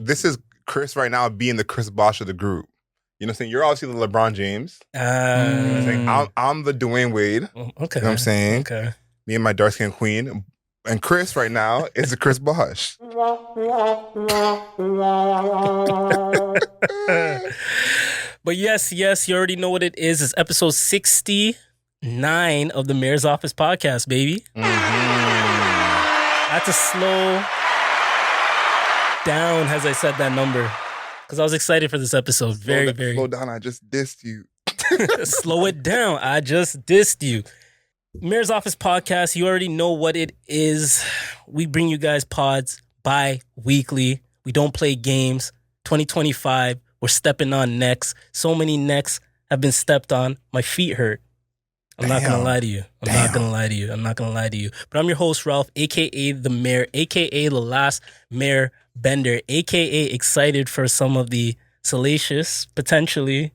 this is Chris right now being the Chris Bosh of the group. You know what I'm saying? You're obviously the LeBron James. You know what I'm saying? I'm the Dwayne Wade. Okay. You know what I'm saying? Okay. Me and my dark skinned queen. And Chris right now is the Chris Bosh. But yes, you already know what it is. It's episode 69 of the Mayor's Office podcast, baby. I had to slow down as I said that number because I was excited for this episode. Very. Slow down. I just dissed you. Slow it down. I just dissed you. Mayor's Office podcast, you already know what it is. We bring you guys pods bi-weekly. We don't play games. 2025, we're stepping on necks. So many necks have been stepped on. My feet hurt. I'm not going to lie to you. I'm not going to lie to you. But I'm your host, Ralph, a.k.a. The Mayor, a.k.a. The Last Mayor Bender, a.k.a. excited for some of the potentially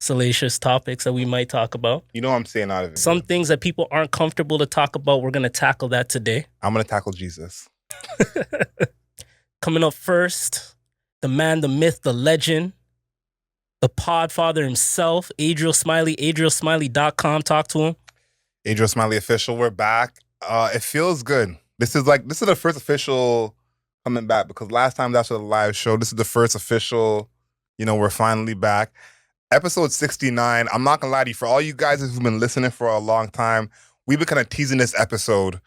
salacious topics that we might talk about. You know what I'm saying out of it. Some things that people aren't comfortable to talk about, we're going to tackle that today. I'm going to tackle Jesus. Coming up first, the man, the myth, the legend, the podfather himself, Adriel Smiley, adrielsmiley.com. Talk to him. Adriel Smiley official, we're back. It feels good. This is the first official coming back because last time that's a live show. This is the first official, we're finally back. Episode 69, I'm not going to lie to you, for all you guys who've been listening for a long time, we've been kind of teasing this episode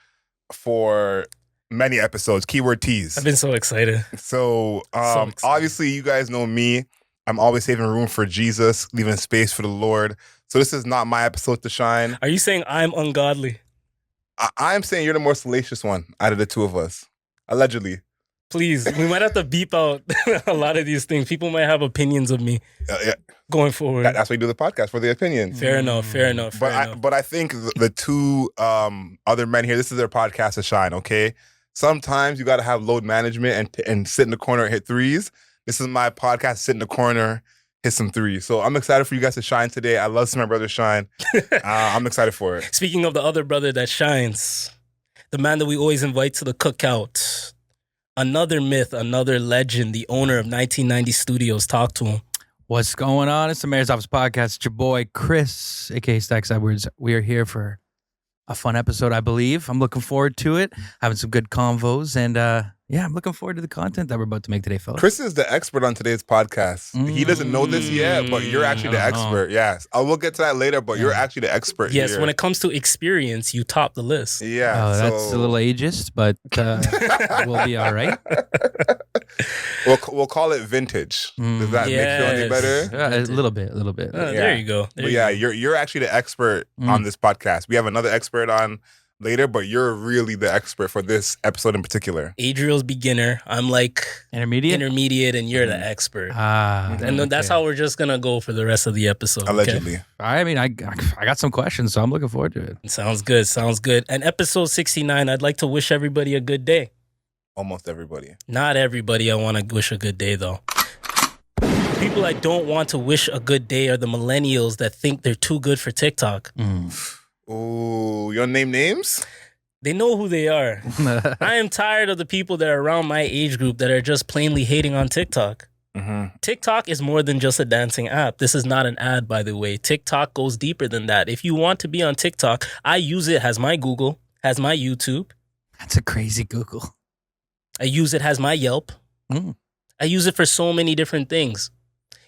for many episodes. Keyword tease. I've been so excited. So, obviously, you guys know me. I'm always saving room for Jesus, leaving space for the Lord. So this is not my episode to shine. Are you saying I'm ungodly? I'm saying you're the more salacious one out of the two of us. Allegedly. Please, we might have to beep out a lot of these things. People might have opinions of me going forward. That's why you do the podcast, for the opinions. Fair enough. But I think the two other men here, this is their podcast to shine, okay? Sometimes you got to have load management and sit in the corner and hit threes. This is my podcast, sit in the corner, hit some threes. So I'm excited for you guys to shine today. I love seeing my brother shine. I'm excited for it. Speaking of the other brother that shines, the man that we always invite to the cookout, another myth, another legend, the owner of 1990 Studios. Talk to him. What's going on? It's the Mayor's Office podcast. It's your boy, Chris, a.k.a. Stacks Edwards. We are here for a fun episode, I believe. I'm looking forward to it. Having some good convos. And I'm looking forward to the content that we're about to make today, fellas. Chris is the expert on today's podcast. He doesn't know this yet, but you're actually the expert. Yes. We'll get to that later, but you're actually the expert Yes, here. when it comes to experience, you top the list. Yeah. That's a little ageist, but we'll be all right. We'll call it vintage. Does that make you feel any better? A little bit. There you go. You're actually the expert on this podcast. We have another expert on later, but you're really the expert for this episode in particular. Adriel's beginner. I'm like intermediate, and you're the expert. And that's how we're just gonna go for the rest of the episode. Allegedly. Okay? I mean, I got some questions, so I'm looking forward to it. Sounds good. And episode 69, I'd like to wish everybody a good day. Almost everybody. Not everybody I want to wish a good day, though. People I don't want to wish a good day are the millennials that think they're too good for TikTok. Ooh, you want to name names? They know who they are. I am tired of the people that are around my age group that are just plainly hating on TikTok. TikTok is more than just a dancing app. This is not an ad, by the way. TikTok goes deeper than that. If you want to be on TikTok, I use it as my Google, as my YouTube. That's a crazy Google. I use it as my Yelp. I use it for so many different things.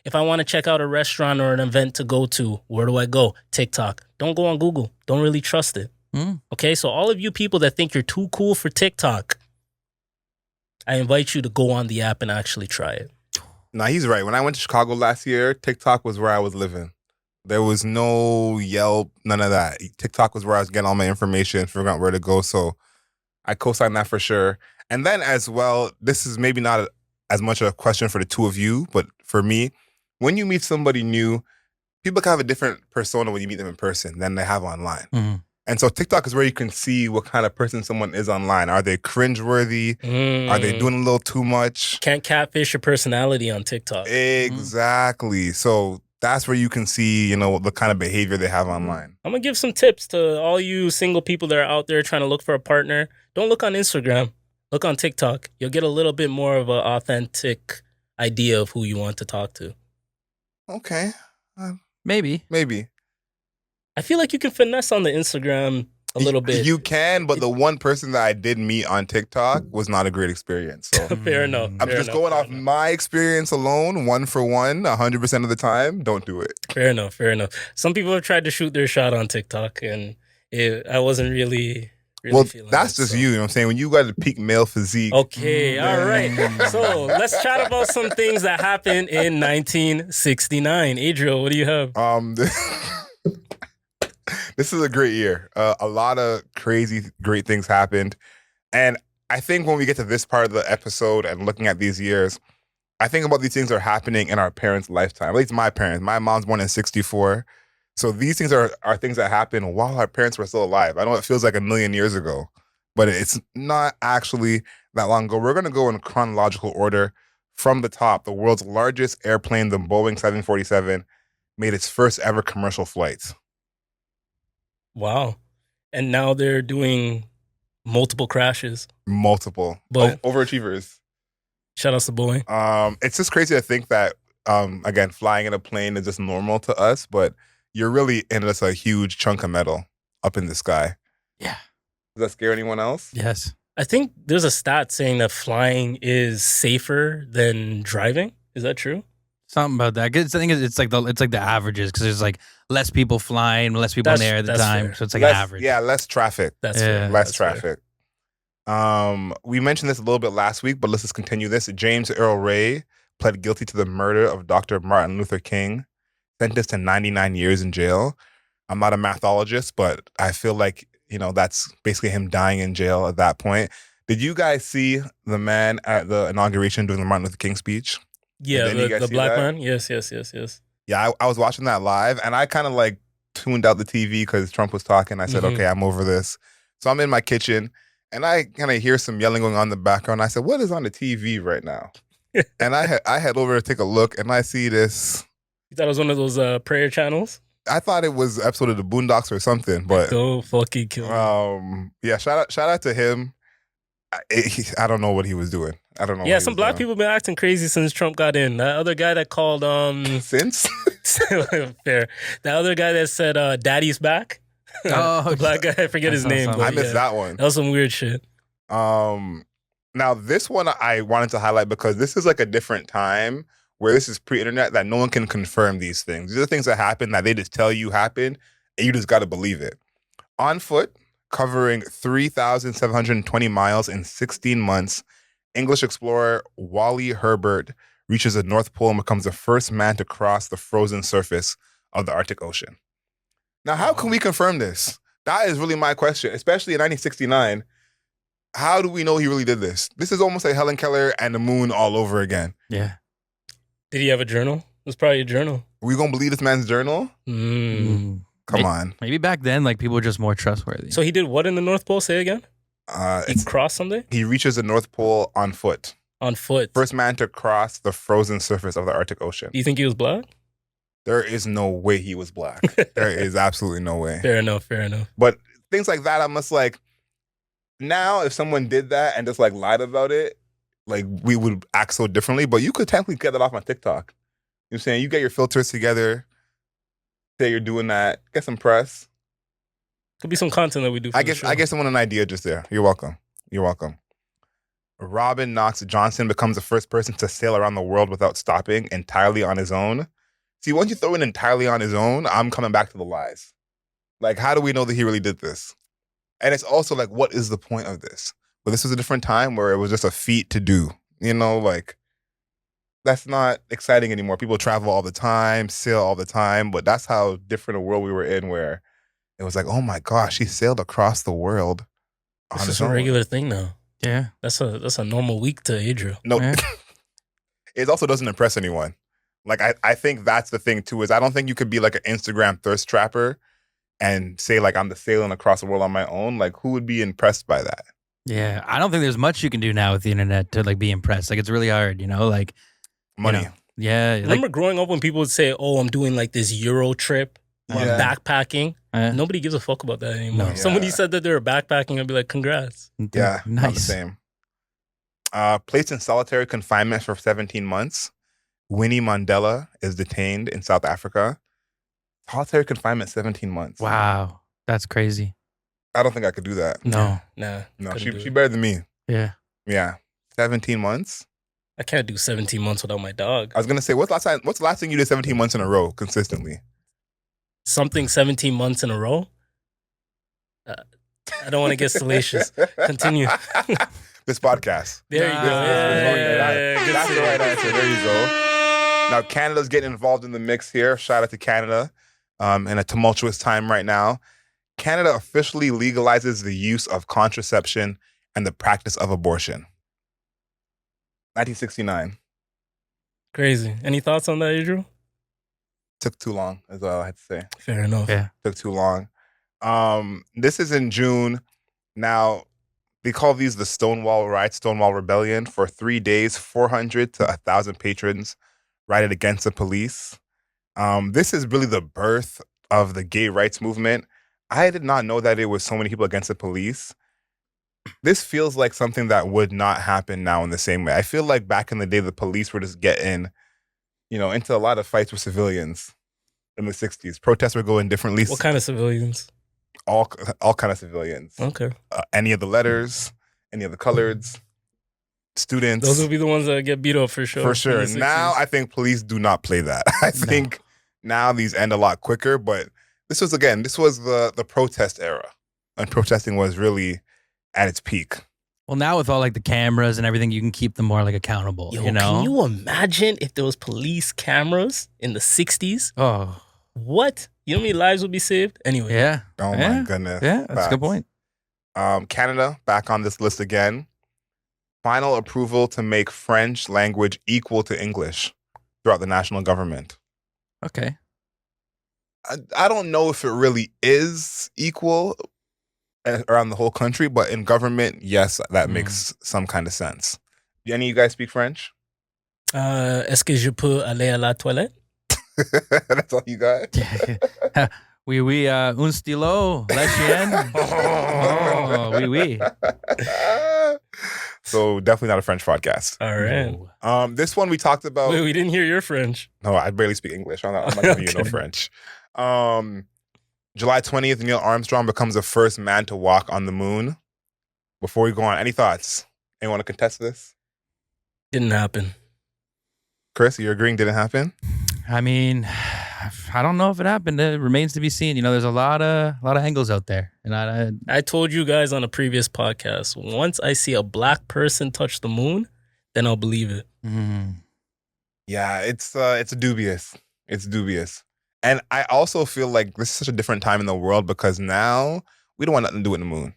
If I want to check out a restaurant or an event to go to, where do I go? TikTok. Don't go on Google. Don't really trust it. Okay, so all of you people that think you're too cool for TikTok, I invite you to go on the app and actually try it. Nah, he's right. When I went to Chicago last year, TikTok was where I was living. There was no Yelp, none of that. TikTok was where I was getting all my information, figuring out where to go. So I co-signed that for sure. And then as well, this is maybe not as much a question for the two of you, but for me, when you meet somebody new, people can have a different persona when you meet them in person than they have online. And so TikTok is where you can see what kind of person someone is online. Are they cringeworthy? Are they doing a little too much? Can't catfish your personality on TikTok. Exactly. So that's where you can see, the kind of behavior they have online. I'm going to give some tips to all you single people that are out there trying to look for a partner. Don't look on Instagram. Look on TikTok. You'll get a little bit more of an authentic idea of who you want to talk to. Okay. Maybe. I feel like you can finesse on the Instagram a little bit. You can, but the one person that I did meet on TikTok was not a great experience. So Fair enough. I'm just going off my experience alone, 1 for 1, 100% of the time. Don't do it. Fair enough. Some people have tried to shoot their shot on TikTok, and I wasn't really feeling that's it, just so. you. You know what I'm saying? When you got a peak male physique. Okay, all right. So let's chat about some things that happened in 1969. Adriel, what do you have? This is a great year. A lot of crazy, great things happened. And I think when we get to this part of the episode and looking at these years, I think about these things that are happening in our parents' lifetime. At least my parents. My mom's born in 1964. So these things are things that happened while our parents were still alive. I know it feels like a million years ago, but it's not actually that long ago. We're going to go in chronological order from the top. The world's largest airplane, the Boeing 747, made its first ever commercial flight. Wow. And now they're doing multiple crashes. But overachievers. Shout out to Boeing. It's just crazy to think that, again, flying in a plane is just normal to us, but you're really in just a huge chunk of metal up in the sky. Yeah. Does that scare anyone else? Yes. I think there's a stat saying that flying is safer than driving. Is that true? Something about that. 'Cause I think it's like the averages because there's like less people flying, less people in the air at the time, fair. so it's like an average. Yeah, less traffic. That's Yeah. fair. Less That's fair. traffic. We mentioned this a little bit last week, but let's just continue this. James Earl Ray pled guilty to the murder of Dr. Martin Luther King, sentenced to 99 years in jail. I'm not a mathologist, but I feel like, that's basically him dying in jail at that point. Did you guys see the man at the inauguration doing the Martin Luther King speech? Yeah, Did you guys the see black that? man. Yes. Yeah, I was watching that live, and I kind of like tuned out the TV because Trump was talking. I said, Mhm. okay, I'm over this. So I'm in my kitchen, and I kind of hear some yelling going on in the background. I said, what is on the TV right now? And I head over to take a look, and I see this. You thought it was one of those prayer channels? I thought it was an episode of the Boondocks or something, but Don't fucking kill me. yeah, shout out to him. I don't know what he was doing. I don't know. Yeah, what he some was black doing. people been acting crazy since Trump got in. That other guy that called Since fair. That other guy that said "Daddy's back." Oh, the black guy. I forget his saw name. something. But I missed yeah, that one. That was some weird shit. Now this one I wanted to highlight because this is like a different time where this is pre-internet that no one can confirm these things. These are things that happen that they just tell you happened and you just got to believe it. On foot, covering 3,720 miles in 16 months, English explorer Wally Herbert reaches the North Pole and becomes the first man to cross the frozen surface of the Arctic Ocean. Now, how can we confirm this? That is really my question, especially in 1969. How do we know he really did this? This is almost like Helen Keller and the moon all over again. Yeah. Did he have a journal? It was probably a journal. We gonna believe this man's journal? Come on. Maybe back then, like people were just more trustworthy. So he did what in the North Pole? Say again. He crossed something He reaches the North Pole on foot. on foot. First man to cross the frozen surface of the Arctic Ocean. Do you think he was black? There is no way he was black. There is absolutely no way. Fair enough. But things like that, I'm just like, now if someone did that and just like lied about it, like we would act so differently. But you could technically get that off on TikTok. You know what I'm saying? You get your filters together, say you're doing that, get some press. Could be some content that we do. For I the show. guess someone an idea just there. You're welcome. Robin Knox Johnson becomes the first person to sail around the world without stopping entirely on his own. See, once you throw in entirely on his own, I'm coming back to the lies. Like, how do we know that he really did this? And it's also like, what is the point of this? But this was a different time where it was just a feat to do. Like, that's not exciting anymore. People travel all the time, sail all the time, but that's how different a world we were in where it was like, oh my gosh, he sailed across the world on It's his just a own. regular thing now. yeah. That's a normal week to Adriel. No, Yeah. it also doesn't impress anyone. Like, I think that's the thing too, is I don't think you could be like an Instagram thirst trapper and say like, I'm the sailing across the world on my own. Like, who would be impressed by that? Yeah. I don't think there's much you can do now with the internet to like be impressed. Like it's really hard, like Money. Yeah. Remember growing up when people would say, "Oh, I'm doing like this Euro trip, I'm Yeah. backpacking." Nobody gives a fuck about that anymore. No. If somebody Yeah. said that they were backpacking, I'd be like, "Congrats." Yeah, not the Nice. same. Placed in solitary confinement for 17 months. Winnie Mandela is detained in South Africa. Solitary confinement, 17 months. Wow, that's crazy. I don't think I could do that. No. Nah. No, couldn't do she it. better than me. Yeah. Yeah. 17 months. I can't do 17 months without my dog. I was gonna say, what's the last thing you did 17 months in a row consistently? Something 17 months in a row? I don't want to get salacious. Continue. This podcast. There you go. Good That's the save. right answer. There you go. Now Canada's getting involved in the mix here. Shout out to Canada. In a tumultuous time right now. Canada officially legalizes the use of contraception and the practice of abortion. 1969. Crazy. Any thoughts on that, Adriel? Took too long, is all I had to say. Fair enough. Yeah. Took too long. This is in June. Now, they call these the Stonewall Riots, Stonewall Rebellion. For 3 days, 400 to 1,000 patrons rioted against the police. This is really the birth of the gay rights movement. I did not know that there was so many people against the police. This feels like something that would not happen now in the same way. I feel like back in the day, the police were just getting, into a lot of fights with civilians in the 60s. Protests were going differently. What kind of civilians? All kind of civilians. Okay. Any of the letters, any of the coloreds, students. Those will be the ones that get beat up for sure. For in sure. the Now 60s. I think police do not play that. I think now these end a lot quicker, but this was the protest era. And protesting was really at its peak. Well, now with all like the cameras and everything, you can keep them more like accountable. Yo, you know? can you imagine if there was police cameras in the 60s? Oh, What? You know how many lives would be saved? Anyway. yeah. Oh Yeah. my goodness. Yeah, that's a good Facts. point. Canada, back on this list again. Final approval to make French language equal to English throughout the national government. Okay. I don't know if it really is equal around the whole country, but in government, yes, that makes some kind of sense. Do any of you guys speak French? Est-ce que je peux aller à la toilette? That's all you got? Oui, un stylo, la chienne. Oh, oui. So definitely not a French podcast. All right. No. This one we talked about. Wait, we didn't hear your French. No, I barely speak English. I'm not giving you no Okay. French. July 20th, Neil Armstrong becomes the first man to walk on the moon. Before we go on, any thoughts? Anyone want to contest this? Didn't happen. Chris, you're agreeing didn't happen? I mean, I don't know if it happened. It remains to be seen. There's a lot of angles out there, and I told you guys on a previous podcast, once I see a black person touch the moon, then I'll believe it. Yeah, it's dubious. It's dubious. And I also feel like this is such a different time in the world because now we don't want nothing to do with the moon.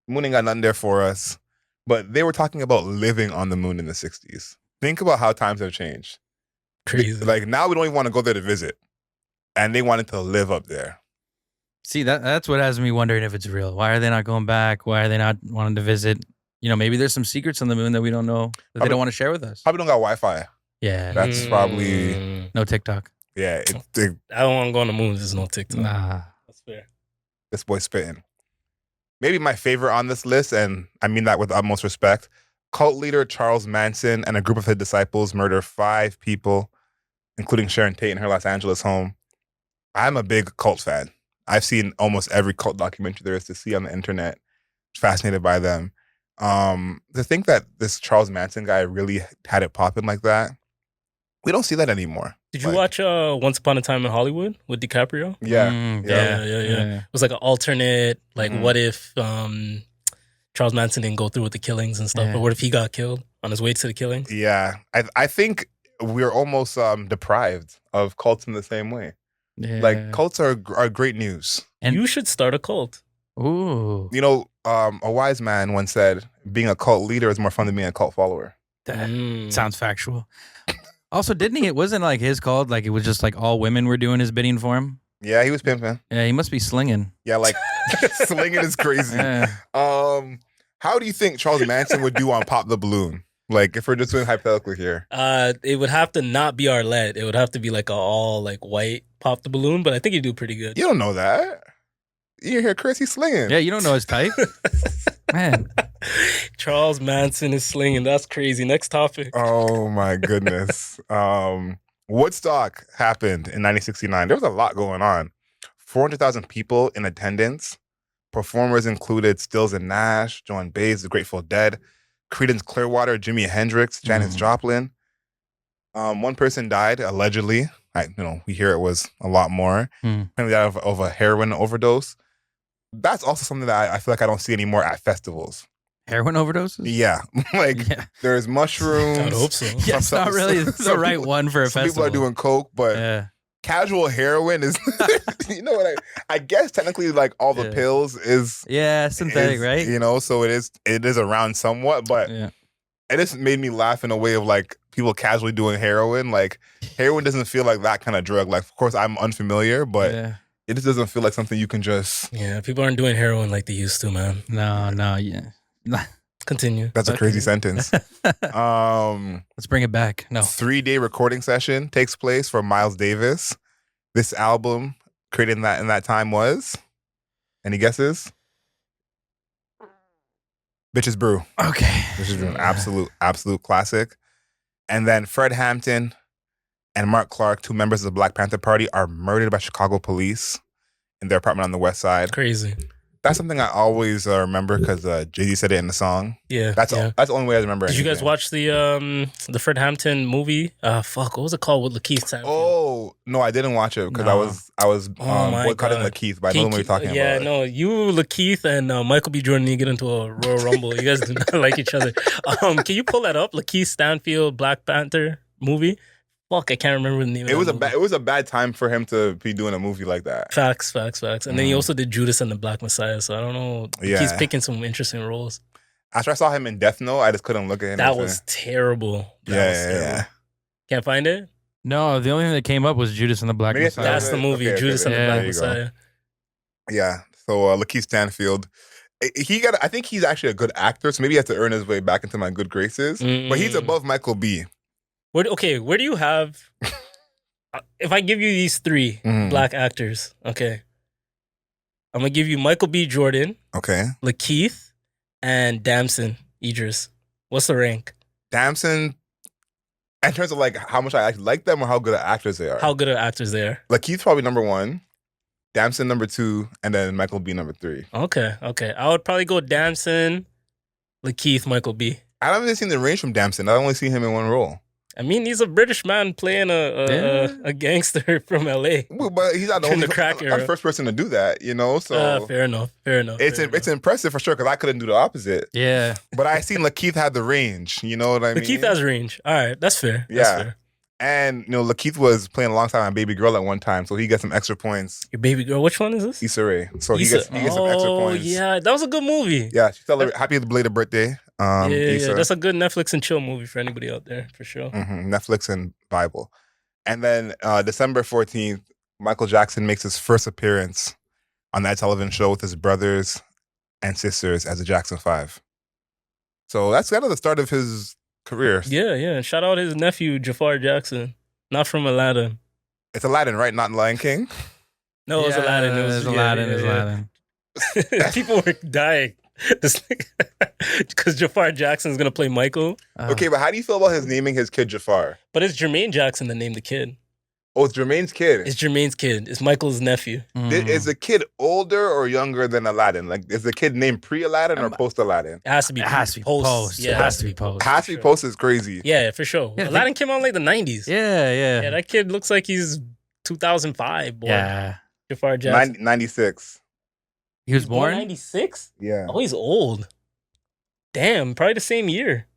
The moon ain't got nothing there for us. But they were talking about living on the moon in the 60s. Think about how times have changed. Crazy. Like now we don't even want to go there to visit. And they wanted to live up there. see that's what has me wondering if it's real. Why are they not going back? Why are they not wanting to visit? Maybe there's some secrets on the moon that we don't know that they don't want to share with us. Probably don't got Wi-Fi. Yeah, That's probably, no TikTok. yeah, I don't want to go on the moon. There's no TikTok. Nah. That's fair. this boy's spitting. Maybe my favorite on this list, and I mean that with utmost respect, cult leader Charles Manson and a group of his disciples murder 5 people, including Sharon Tate in her Los Angeles home. I'm a big cult fan. I've seen almost every cult documentary there is to see on the internet. Fascinated by them. To think that this Charles Manson guy really had it popping like that, we don't see that anymore. Did you watch Once Upon a Time in Hollywood with DiCaprio? Yeah. Yeah. It was like an alternate, like what if Charles Manson didn't go through with the killings and stuff, Yeah. but what if he got killed on his way to the killings? Yeah. I think we're almost deprived of cults in the same way. Yeah. Like cults are great news. And- you should start a cult. Ooh. A wise man once said, being a cult leader is more fun than being a cult follower. That Mm. sounds factual. Also, didn't he? It wasn't like his called. Like it was just like all women were doing his bidding for him. Yeah, he was pimping. Yeah, he must be slinging. Yeah, like slinging is crazy. Yeah. How do you think Charles Manson would do on Pop the Balloon? Like if we're just doing hypothetical here. It would have to not be Arlette. It would have to be like a all like white Pop the Balloon, but I think he'd do pretty good. You don't know that. You hear Chris, he's slinging. Yeah, you don't know his type. Man, Charles Manson is slinging. That's crazy. Next topic. Oh my goodness. Woodstock happened in 1969. There was a lot going on. 400,000 people in attendance. Performers included Stills and Nash, Joan Baez, The Grateful Dead, Creedence Clearwater, Jimi Hendrix, Janis Joplin. One person died allegedly. We hear it was a lot more. Apparently died of a heroin overdose. That's also something that I feel like I don't see anymore at festivals. heroin overdoses? Yeah, there's mushrooms. I hope so. Yeah, it's not really the right one for a some festival. people are doing coke, but casual heroin is, you know what I guess technically like all the pills is synthetic, right? You know, so it is around somewhat, but it just made me laugh in a way of like people casually doing heroin. Like heroin doesn't feel like that kind of drug. Like of course I'm unfamiliar, but it just doesn't feel like something you can just. Yeah, people aren't doing heroin like they used to, man. No, yeah. Continue. That's a crazy sentence. Let's bring it back. No. 3-day recording session takes place for Miles Davis. This album created in that time was, any guesses? Bitches Brew. Okay. Which is an absolute classic. And then Fred Hampton and Mark Clark, 2 members of the Black Panther Party, are murdered by Chicago police in their apartment on the West Side. Crazy. That's something I always remember because Jay-Z said it in the song. Yeah, that's the only way I remember. Did you guys watch the Fred Hampton movie? What was it called with Lakeith Stanfield? Oh no, I didn't watch it because I was boycotting Lakeith, but I know what you're talking about. Yeah, no, you, Lakeith, and Michael B. Jordan, you get into a Royal Rumble. You guys do not like each other. Can you pull that up? Lakeith Stanfield Black Panther movie. Fuck, I can't remember the name. It was a bad time for him to be doing a movie like that. Facts. And then he also did Judas and the Black Messiah. So I don't know. He's picking some interesting roles. After I saw him in Death Note, I just couldn't look at him. That was terrible. Yeah. Can't find it? No, the only thing that came up was Judas and the Black Messiah. That's the movie, Judas and the Black Messiah. Yeah. So Lakeith Stanfield, I think he's actually a good actor, so maybe he has to earn his way back into my good graces. But he's above Michael B. Where do you have? If I give you these 3 black actors, okay, I'm gonna give you Michael B. Jordan, okay, Lakeith, and Damson Idris. What's the rank? Damson, in terms of like how much I actually like them or how good of actors they are. How good of actors they are. Lakeith's probably number 1, Damson number 2, and then Michael B number 3. Okay. I would probably go Damson, Lakeith, Michael B. I haven't even seen the range from Damson. I've only seen him in one role. I mean, he's a British man playing a gangster from LA. Well, but he's not the only first person to do that, you know. So fair enough. It's impressive for sure because I couldn't do the opposite. Yeah, but I seen Lakeith had the range. You know what I mean? Lakeith has range. All right, that's fair. Yeah, that's fair. And Lakeith was playing alongside my baby girl at one time, so he got some extra points. Your baby girl, which one is this? Issa Rae. So he gets some extra points. Oh yeah, that was a good movie. Yeah, she celebrated happy belated birthday. Yeah, that's a good Netflix and chill movie for anybody out there, for sure. Netflix and Bible. And then December 14th, Michael Jackson makes his first appearance on that television show with his brothers and sisters as the Jackson 5. So that's kind of the start of his career. Yeah. And shout out his nephew, Jafar Jackson. Not from Aladdin. It's Aladdin, right? Not Lion King? No, it was Aladdin. It was Aladdin. People were dying. Because Jafar Jackson's going to play Michael. Okay, but how do you feel about his naming his kid Jafar? But it's Jermaine Jackson that named the kid. Oh, it's Jermaine's kid? It's Jermaine's kid. It's Michael's nephew. Is the kid older or younger than Aladdin? Like, is the kid named pre-Aladdin or post-Aladdin? It has to be post. Yeah, it has to be post. Has to be post is crazy. Yeah, for sure. Yeah, Aladdin came out in like the 90s. Yeah. Yeah, that kid looks like he's 2005 born. Yeah. Jafar Jackson. 96. He was born? 96? Yeah. Oh, he's old. Damn, probably the same year.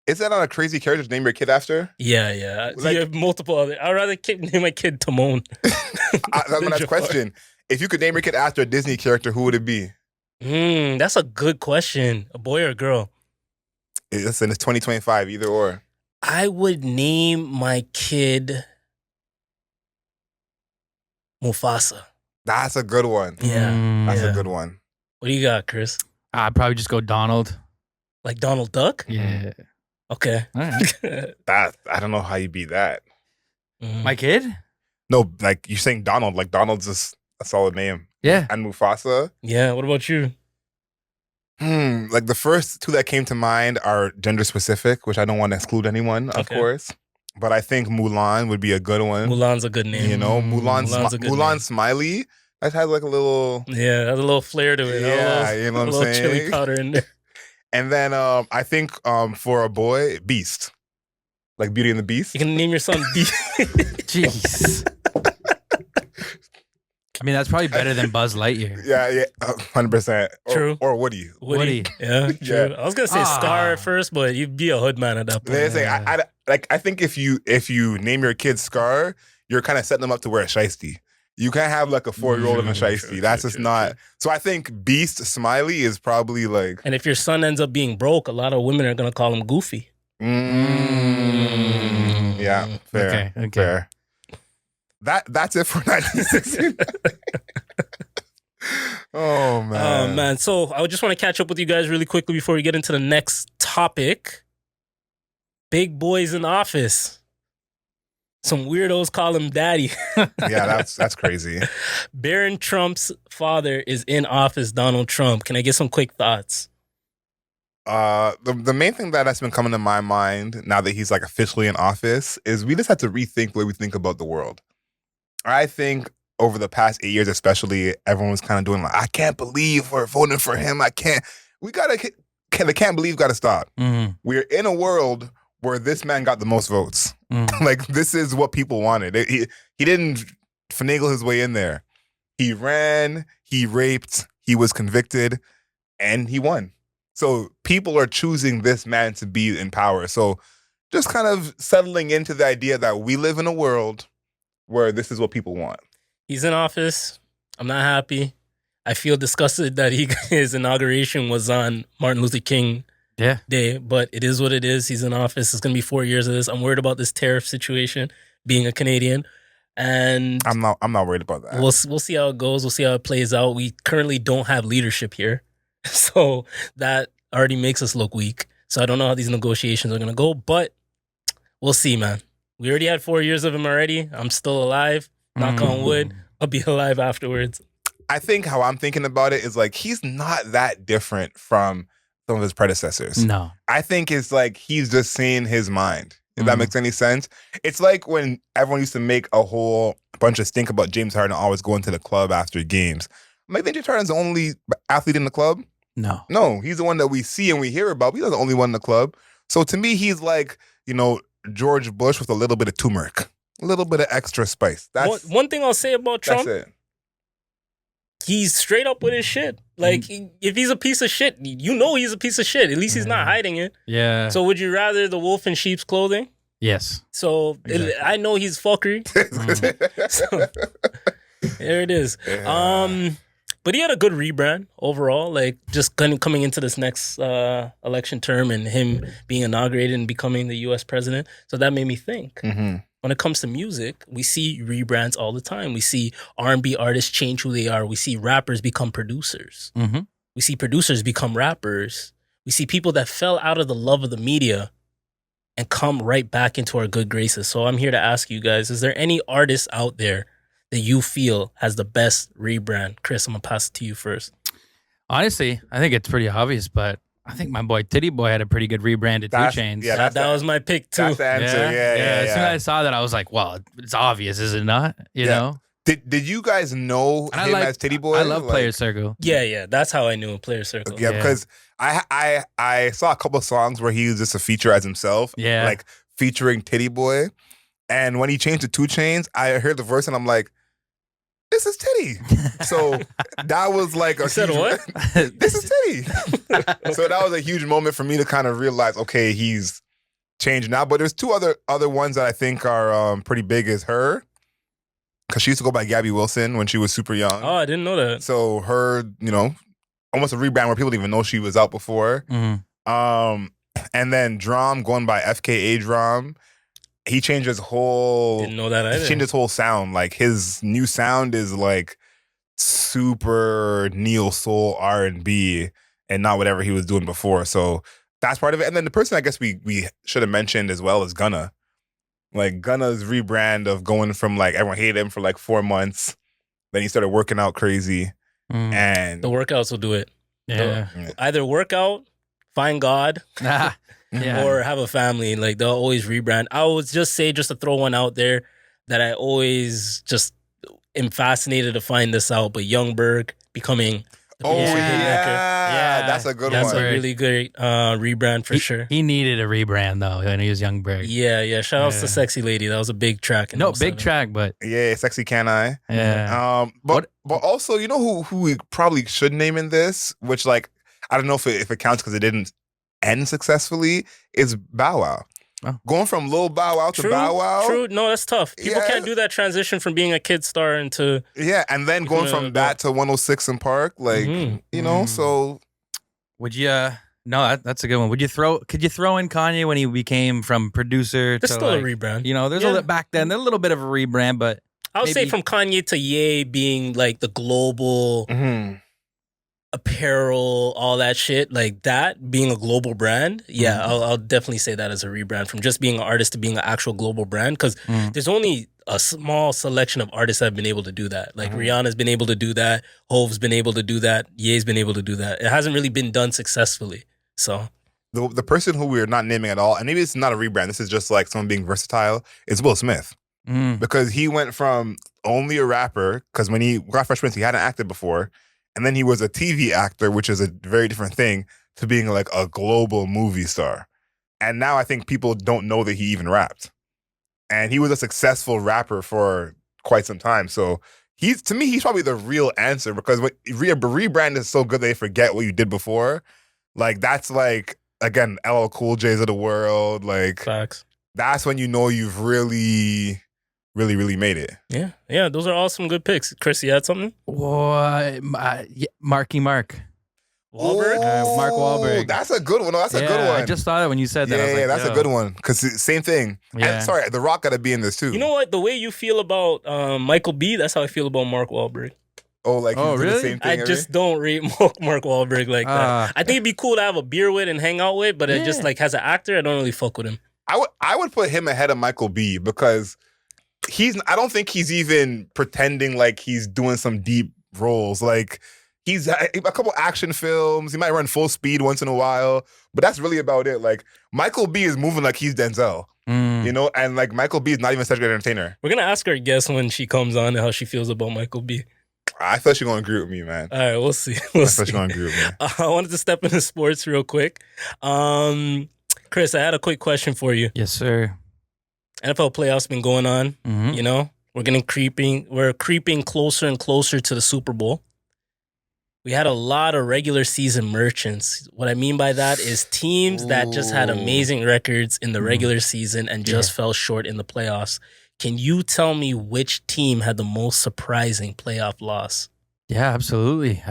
Is that not a crazy character to name your kid after? Yeah. Like, you have multiple other. I'd rather name my kid Timon. That's my next question. If you could name your kid after a Disney character, who would it be? That's a good question. A boy or a girl? Listen, it's 2025, either or. I would name my kid Mufasa. That's a good one. Yeah. That's a good one. What do you got, Chris? I'd probably just go Donald. Like Donald Duck? Yeah. Okay. All right. I don't know how you beat that. My kid? No, like you're saying Donald. Like Donald's just a solid name. Yeah. And Mufasa. Yeah. What about you? Like the first two that came to mind are gender specific, which I don't want to exclude anyone, of Okay. course. But I think Mulan would be a good one. Mulan's a good name. You know, Mulan's a good Mulan name. Smiley. That has like a little. Yeah, has a little flair to it. Yeah, you know what I'm a little chili saying? powder in there. And then I think for a boy, Beast. Like Beauty and the Beast. You can name your son B. Jeez. I mean, that's probably better than Buzz Lightyear. Yeah, 100%. True. Or Woody. Woody. Yeah, true. Yeah. I was gonna say Scar at first, but you'd be a hood man at that point. They say, I think if you name your kid Scar, you're kind of setting them up to wear a shiesty. You can't have like a 4-year-old in a shiesty. That's just not. So I think Beast Smiley is probably like. And if your son ends up being broke, a lot of women are gonna call him Goofy. Yeah, fair. Okay. Fair. That's it for 1960. Oh man. Man. So I just want to catch up with you guys really quickly before we get into the next topic. Big boys in office. Some weirdos call him daddy. Yeah, that's crazy. Barron Trump's father is in office, Donald Trump. Can I get some quick thoughts? The main thing that's been coming to my mind now that he's like officially in office is we just have to rethink the way we think about the world. I think over the past 8 years, especially, everyone was kind of doing like, I can't believe we're voting for him. The can't believe got to stop. Mm-hmm. We're in a world where this man got the most votes. Mm. Like, this is what people wanted. He didn't finagle his way in there. He ran, he raped, he was convicted, and he won. So people are choosing this man to be in power. So just kind of settling into the idea that we live in a world where this is what people want. He's in office. I'm not happy. I feel disgusted that his inauguration was on Martin Luther King Day, but it is what it is. He's in office. It's going to be 4 years of this. I'm worried about this tariff situation, being a Canadian. And I'm not worried about that. We'll see how it goes. We'll see how it plays out. We currently don't have leadership here. So that already makes us look weak. So I don't know how these negotiations are going to go, but we'll see, man. We already had 4 years of him already. I'm still alive. Knock on wood. I'll be alive afterwards. I think how I'm thinking about it is like he's not that different from some of his predecessors. No. I think it's like he's just saying his mind. If that makes any sense. It's like when everyone used to make a whole bunch of stink about James Harden always going to the club after games. I think James Harden's the only athlete in the club. No, he's the one that we see and we hear about. He's not the only one in the club. So to me, he's like, George Bush with a little bit of turmeric, a little bit of extra spice. That's one thing I'll say about Trump. That's it. He's straight up with his shit. Like, if he's a piece of shit, he's a piece of shit. At least he's not hiding it. Yeah. So would you rather the wolf in sheep's clothing? Yes. So Exactly. I know he's fuckery. So, there it is. Yeah. But he had a good rebrand overall. Like, just coming into this next election term and him being inaugurated and becoming the U.S. president. So that made me think. When it comes to music, we see rebrands all the time. We see R&B artists change who they are. We see rappers become producers. Mm-hmm. We see producers become rappers. We see people that fell out of the love of the media and come right back into our good graces. So I'm here to ask you guys, is there any artist out there that you feel has the best rebrand? Chris, I'm going to pass it to you first. Honestly, I think it's pretty obvious, but I think my boy Titty Boy had a pretty good rebrand at 2 Chainz. Yeah, that was my pick, too. That's the answer. Yeah. As soon as I saw that, I was like, well, it's obvious, is it not? You know? Did you guys know him as Titty Boy? I love Player Circle. Yeah. That's how I knew him, Player Circle. Yeah, because I saw a couple songs where he was just a feature as himself. Yeah. Like featuring Titty Boy. And when he changed to 2 Chainz, I heard the verse and I'm like, this is Titty. So that was like You said what? This is Titty. So that was a huge moment for me to kind of realize, okay, he's changed now. But there's 2 other ones that I think are pretty big is her. Because she used to go by Gabby Wilson when she was super young. Oh, I didn't know that. So her, almost a rebrand where people didn't even know she was out before. Mm-hmm. And then Drum going by FKA Drum. He changed his whole. Didn't know that either. He changed his whole sound. Like his new sound is like super neo soul R&B and not whatever he was doing before. So that's part of it. And then the person I guess we should have mentioned as well is Gunna. Like Gunna's rebrand of going from like everyone hated him for like 4 months, then he started working out crazy, and The workouts will do it. Yeah. Either work out, find God, Yeah. or have a family. Like they'll always rebrand. I would just say, just to throw one out there, that I always just am fascinated to find this out. But Youngberg becoming the Oh producer yeah. Yeah. That's a good that's one. a really good rebrand for sure. He needed a rebrand though when he was Youngberg. Yeah. Shout outs to Yeah. Sexy Lady. That was a big track. In No, 07. big track, but Yeah, Sexy Can I? yeah. But also, you know who we probably should name in this, which like I don't know if it counts because it didn't end successfully, is Bow Wow. Oh. Going from Lil Bow Wow to Bow Wow. True. No, that's tough. People can't do that transition from being a kid star into and then going from that to 106 in Park, like you know. So would you? No, that's a good one. Could you throw in Kanye when he became from producer There's to still like, a rebrand. You know, there's a little back then, a little bit of a rebrand, but I would say from Kanye to Ye being like the global apparel, all that shit, like that being a global brand. Yeah, I'll definitely say that as a rebrand from just being an artist to being an actual global brand, because there's only a small selection of artists that have been able to do that. Like Rihanna's been able to do that, Hove's been able to do that, Ye's been able to do that. It hasn't really been done successfully. So the person who we're not naming at all, and maybe it's not a rebrand, this is just like someone being versatile, is Will Smith. Because he went from only a rapper, because when he got Fresh Prince, he hadn't acted before, and then he was a TV actor, which is a very different thing, to being like a global movie star. And now I think people don't know that he even rapped. And he was a successful rapper for quite some time. So to me, he's probably the real answer, because rebrand is so good they forget what you did before. Like that's like, again, LL Cool J's of the world. Like facts. That's when you know you've really made it. Yeah. Those are all some good picks. Chris, you had something? What? Marky Mark. Wahlberg? Mark Wahlberg. That's a good one. That's a good one. I just thought it when you said that. I was like, that's a good one. Because same thing. Yeah. And sorry, The Rock got to be in this too. You know what? The way you feel about Michael B, that's how I feel about Mark Wahlberg. Oh, like he's really? the same thing. I just don't rate Mark Wahlberg like that. I think it'd be cool to have a beer with and hang out with, but it just like as an actor, I don't really fuck with him. I would put him ahead of Michael B, because I don't think he's even pretending like he's doing some deep roles. Like he's a couple action films. He might run full speed once in a while, but that's really about it. Like Michael B is moving like he's Denzel, you know, and like Michael B is not even such a good entertainer. We're gonna ask our guest when she comes on how she feels about Michael B. I thought she was gonna agree with me, man. All right, we'll see. I thought she was gonna agree with me. I wanted to step into sports real quick. Chris, I had a quick question for you. Yes, sir. NFL playoffs been going on. You know, we're creeping closer and closer to the Super Bowl. We had a lot of regular season merchants. What I mean by that is teams that just had amazing records in the regular season and just fell short in the playoffs. Can you tell me which team had the most surprising playoff loss? Yeah, absolutely.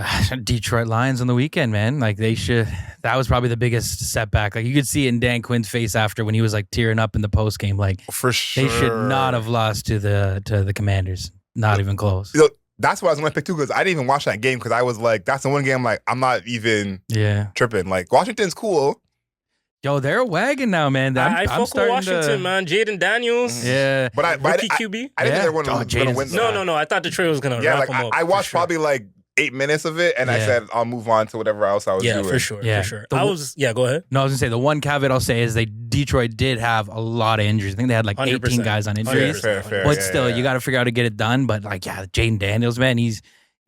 Detroit Lions on the weekend, man. Like that was probably the biggest setback. Like you could see it in Dan Quinn's face after when he was like tearing up in the post game. Like for sure, they should not have lost to the Commanders. Not even close. You know, that's what I was going to pick too, because I didn't even watch that game, because I was like, that's the one game like I'm not even tripping. Like Washington's cool. Yo, they're a wagon now, man. I fuck with Washington, man. Jaden Daniels. Yeah. But rookie QB. I didn't think they were going to win. No. I thought Detroit was going to wrap them up. I watched probably like 8 minutes of it, and I said I'll move on to whatever else I was doing. Yeah, for sure. Go ahead. No, I was gonna say the one caveat I'll say is Detroit did have a lot of injuries. I think they had like 18 guys on injuries. Fair. But still, you got to figure out to get it done. But like, Jaden Daniels, man,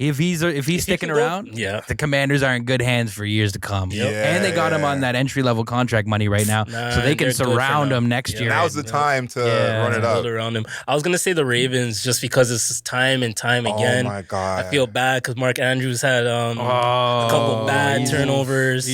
if he's sticking around, the Commanders are in good hands for years to come. And they got him on that entry level contract money right now, so they can surround him next year. Now's the time to run it up. Build around him. I was gonna say the Ravens just because this is time and time again. Oh my god! I feel bad because Mark Andrews had a couple bad turnovers.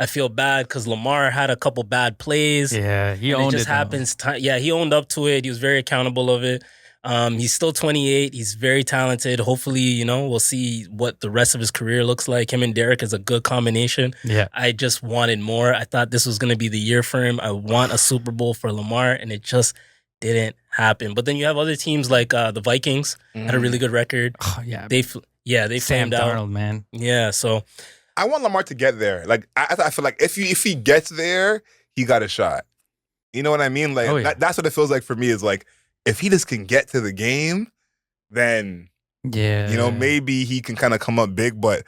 I feel bad because Lamar had a couple bad plays. Yeah, he owned it. It just happens. He owned up to it. He was very accountable of it. He's still 28. He's very talented. Hopefully, we'll see what the rest of his career looks like. Him and Derek is a good combination. Yeah. I just wanted more. I thought this was going to be the year for him. I want a Super Bowl for Lamar, and it just didn't happen. But then you have other teams like the Vikings had a really good record. Oh, yeah. They Sam flamed out. Darnold, man. Yeah, so I want Lamar to get there. Like I feel like if he gets there, he got a shot. You know what I mean? Like that's what it feels like for me. Is like, if he just can get to the game, then maybe he can kind of come up big. But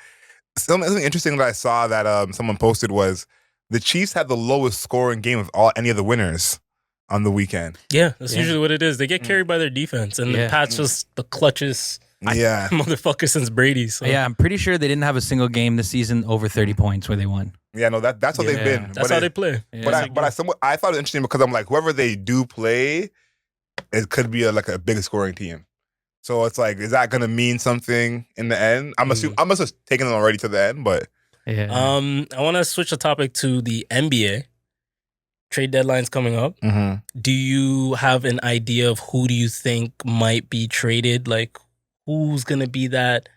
Something interesting that I saw that someone posted was the Chiefs had the lowest scoring game of any of the winners on the weekend. Yeah, that's Yeah. usually what it is. They get carried by their defense, and the Yeah. Pats just the clutches Yeah. motherfucker since Brady. So. Yeah, I'm pretty sure they didn't have a single game this season over 30 points where they won. Yeah, no, that's what they've been. That's how they play. Yeah. But I thought it was interesting because I'm like, whoever they do play, it could be like a big scoring team. So it's like, is that gonna mean something in the end? I'm just taking them already to the end, but Yeah. I want to switch the topic to the NBA. Trade deadline's coming up. Do you have an idea of who do you think might be traded? Like, who's gonna be that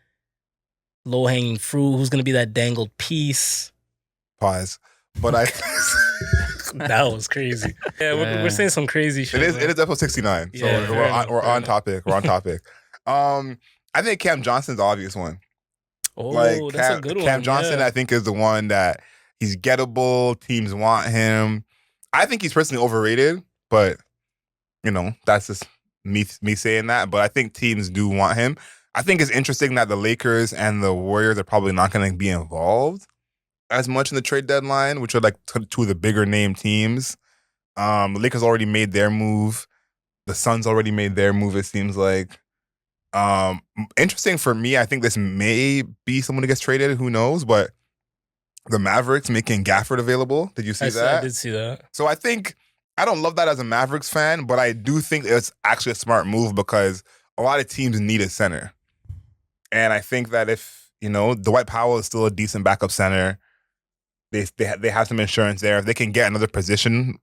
low hanging fruit? Who's gonna be that dangled piece? pause. But I That was crazy. Yeah, we're saying some crazy shit. it is episode 69. So Yeah, we're on topic. We're on topic. I think Cam Johnson's the obvious one. Oh, that's a good one. Cam Johnson, yeah. I think, is the one that he's gettable. Teams want him. I think he's personally overrated, but that's just me saying that. But I think teams do want him. I think it's interesting that the Lakers and the Warriors are probably not going to be involved as much in the trade deadline, which are like two of the bigger name teams. The Lakers already made their move. The Suns already made their move, it seems like. Interesting for me, I think this may be someone who gets traded. Who knows? But the Mavericks making Gafford available. Did you see that? I did see that. So I don't love that as a Mavericks fan, but I do think it's actually a smart move because a lot of teams need a center. And I think that if, Dwight Powell is still a decent backup center, they have some insurance there. If they can get another position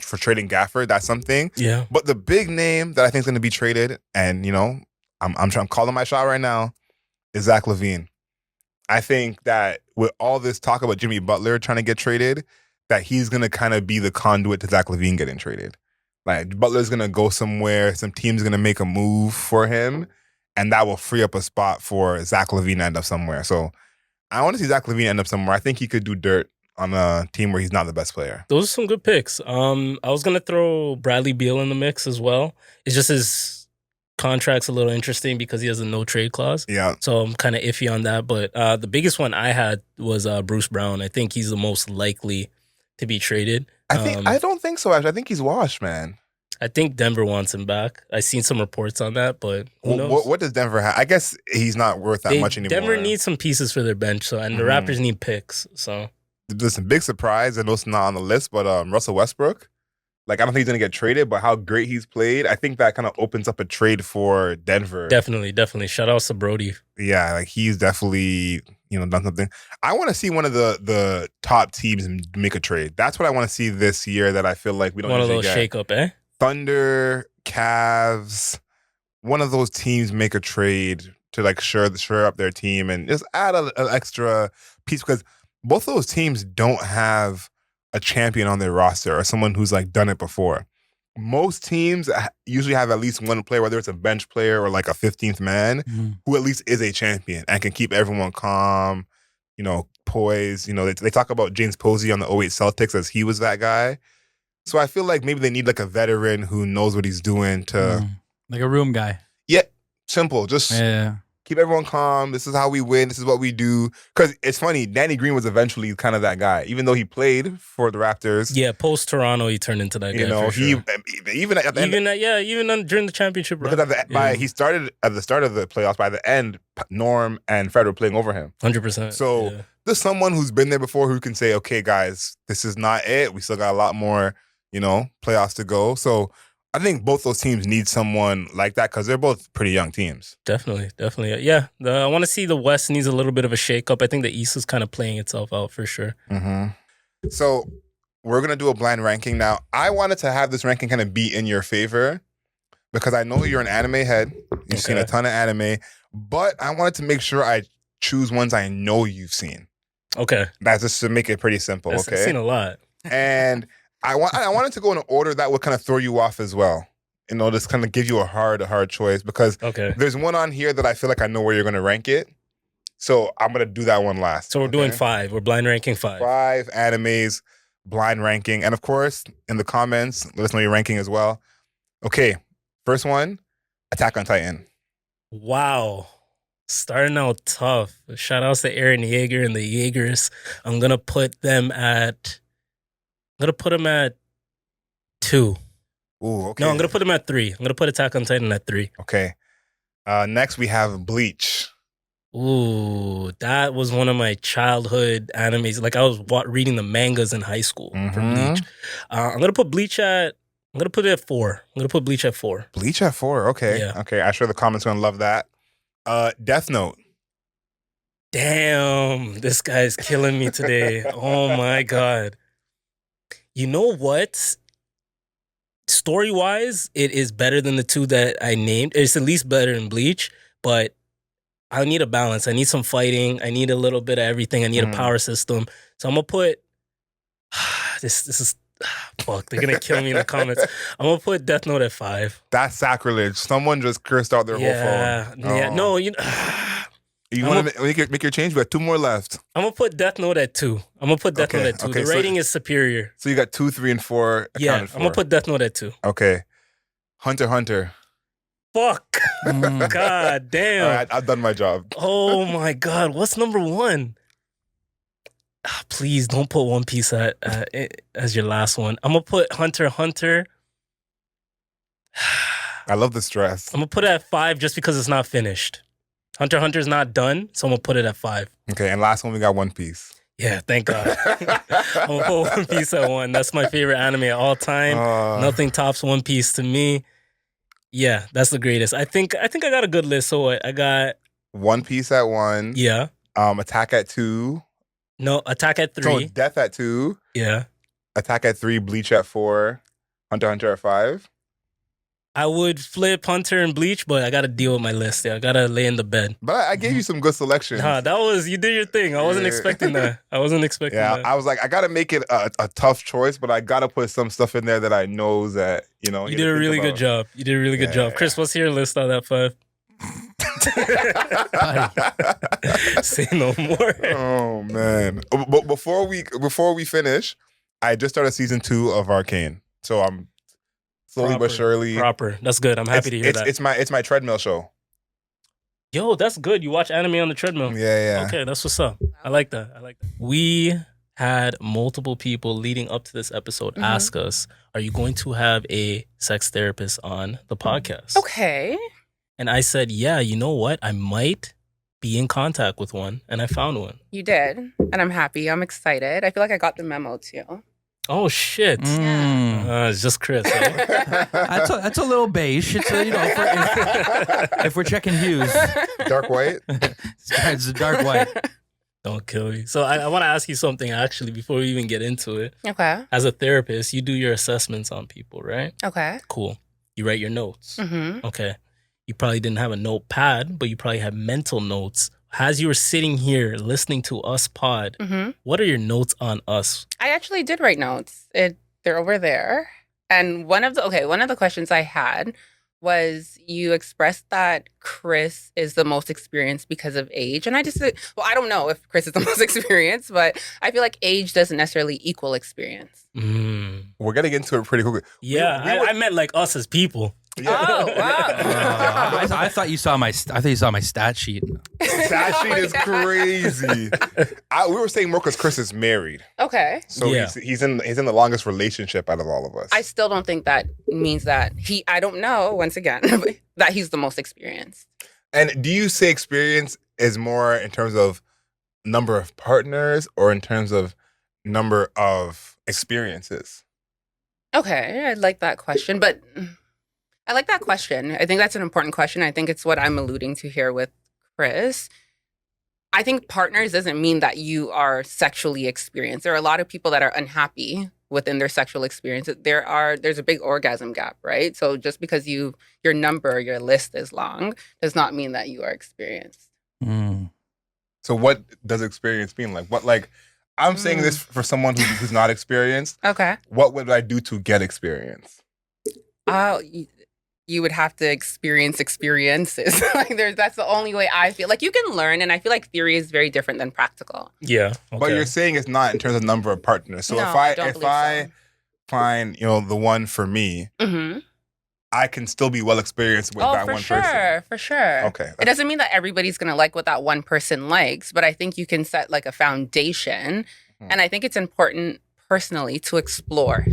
for trading Gafford, that's something. Yeah. But the big name that I think is going to be traded, and I'm calling my shot right now, is Zach LaVine. I think that with all this talk about Jimmy Butler trying to get traded, that he's going to kind of be the conduit to Zach LaVine getting traded. Like, Butler's going to go somewhere, some team's going to make a move for him, and that will free up a spot for Zach LaVine to end up somewhere. So I want to see Zach LaVine end up somewhere. I think he could do dirt on a team where he's not the best player. Those are some good picks. I was going to throw Bradley Beal in the mix as well. It's just his contract's a little interesting because he has a no trade clause. Yeah. So I'm kind of iffy on that. But the biggest one I had was Bruce Brown. I think he's the most likely to be traded. I don't think so, actually. I think he's washed, man. I think Denver wants him back. I've seen some reports on that, but who knows? What does Denver have? I guess he's not worth that much anymore. Denver needs some pieces for their bench, and the Raptors need picks. So there's some big surprise, and those not on the list, but Russell Westbrook. Like, I don't think he's going to get traded, but how great he's played, I think that kind of opens up a trade for Denver. Definitely. Shout out to Brody. Yeah, like he's definitely, done something. I want to see one of the top teams make a trade. That's what I want to see this year that I feel like we don't One of usually those get. shake up, eh? Thunder, Cavs, one of those teams make a trade to like shore up their team and just add an extra piece, because both of those teams don't have a champion on their roster or someone who's like done it before. Most teams usually have at least one player, whether it's a bench player or like a 15th man, who at least is a champion and can keep everyone calm, poised. They talk about James Posey on the 08 Celtics as he was that guy. So I feel like maybe they need like a veteran who knows what he's doing to... Like a room guy. Yeah, simple. Just keep everyone calm. This is how we win. This is what we do. Because it's funny, Danny Green was eventually kind of that guy, even though he played for the Raptors. Yeah, post Toronto, he turned into that guy. For sure. Even during the championship run. Because he started at the start of the playoffs. By the end, Norm and Fred were playing over him. 100%. So there's someone who's been there before who can say, okay, guys, this is not it. We still got a lot more, playoffs to go. So I think both those teams need someone like that because they're both pretty young teams. Definitely. Yeah, I want to see the West needs a little bit of a shakeup. I think the East is kind of playing itself out for sure. So we're going to do a blind ranking. Now, I wanted to have this ranking kind of be in your favor because I know you're an anime head. You've seen a ton of anime, but I wanted to make sure I choose ones I know you've seen. Okay. That's just to make it pretty simple, okay? I've seen a lot. And I wanted to go in an order that would kind of throw you off as well. Just kind of give you a hard choice because there's one on here that I feel like I know where you're going to rank it. So I'm going to do that one last. So we're doing 5. We're blind ranking 5. 5 animes, blind ranking. And of course, in the comments, let us know your ranking as well. Okay, first one, Attack on Titan. Wow. Starting out tough. Shout outs to Aaron Yeager and the Yeagers. I'm gonna put them at 2. Ooh, okay. No, I'm gonna put them at 3. I'm gonna put Attack on Titan at 3. Okay. Next we have Bleach. Ooh, that was one of my childhood animes. Like I was reading the mangas in high school for Bleach. I'm gonna put it at 4. I'm gonna put Bleach at 4. Bleach at 4. Okay. Yeah. Okay. I'm sure the comments gonna love that. Death Note. Damn, this guy's killing me today. Oh my God. You know what? Story-wise, it is better than the 2 that I named. It's at least better than Bleach, but I need a balance. I need some fighting. I need a little bit of everything. I need a power system. So I'm going to put... This is... Fuck, they're going to kill me in the comments. I'm going to put Death Note at 5. That's sacrilege. Someone just cursed out their whole phone. Yeah, no, you want to make your change? We got 2 more left. I'm going to put Death Note at 2. I'm going to put Death Note at 2. Okay, the rating is superior. So you got 2, 3, and 4 Yeah, accounted for. I'm going to put Death Note at 2. Okay. Hunter x Hunter. Fuck. God damn. All right, I've done my job. Oh my God. What's number 1? Please don't put One Piece as your last one. I'm going to put Hunter x Hunter. I love the stress. I'm going to put it at 5 just because it's not finished. Hunter x Hunter's not done, so I'm going to put it at 5. Okay, and last one we got One Piece. Yeah, thank God. I'm going to put One Piece at 1. That's my favorite anime of all time. Nothing tops One Piece to me. Yeah, that's the greatest. I think I got a good list. So what? I got One Piece at 1. Yeah. Attack at 2. No, Attack at 3. So Death at 2. Yeah. Attack at 3. Bleach at 4. Hunter x Hunter at 5. I would flip Hunter and Bleach, but I got to deal with my list. Yeah, I got to lay in the bed. But I gave you some good selections. Nah, you did your thing. I wasn't expecting that. I was like, I got to make it a tough choice, but I got to put some stuff in there that I know that, You did a really good job. You did a really good job. Chris, what's your list on that 5? Say no more. Oh, man. But before we finish, I just started season 2 of Arcane. So I'm slowly but surely. Proper. That's good. I'm happy to hear that. It's my treadmill show. Yo, that's good. You watch anime on the treadmill. Yeah. Okay, that's what's up. I like that. We had multiple people leading up to this episode ask us, are you going to have a sex therapist on the podcast? Okay. And I said, yeah, you know what? I might be in contact with one. And I found one. You did. And I'm happy. I'm excited. I feel like I got the memo too. Oh, shit. It's just Chris. Eh? That's a little beige. It's if we're checking hues. Dark white? It's a dark white. Don't kill me. So I want to ask you something, actually, before we even get into it. Okay. As a therapist, you do your assessments on people, right? Okay. Cool. You write your notes. Mm-hmm. Okay. You probably didn't have a notepad, but you probably have mental notes. As you were sitting here listening to us pod, what are your notes on us? I actually did write notes. They're over there. And one of the questions I had was you expressed that Chris is the most experienced because of age. And I just said, well, I don't know if Chris is the most experienced, but I feel like age doesn't necessarily equal experience. We're getting into it pretty quickly. Yeah, I meant like us as people. Yeah. Oh, wow. I thought you saw my stat sheet. Stat sheet is crazy. We were saying more because Chris is married, Okay. so Yeah. he's in the longest relationship out of all of us. I still don't think that means that I don't know, once again, that he's the most experienced. And do you say experience is more in terms of number of partners or in terms of number of experiences? Okay, I like that question, but I like that question. I think that's an important question. I think it's what I'm alluding to here with Chris. I think partners doesn't mean that you are sexually experienced. There are a lot of people that are unhappy within their sexual experience. There's a big orgasm gap, right? So just because your list is long does not mean that you are experienced. So what does experience mean? I'm saying this for someone who's not experienced. Okay. What would I do to get experience? You would have to experience experiences. That's the only way I feel. Like, you can learn, and I feel like theory is very different than practical. Yeah. Okay. But you're saying it's not in terms of number of partners. So No, if I don't if believe I find the one for me, I can still be well experienced with that for one sure, person. for sure. Okay. It doesn't mean that everybody's going to like what that one person likes, but I think you can set like a foundation. And I think it's important personally to explore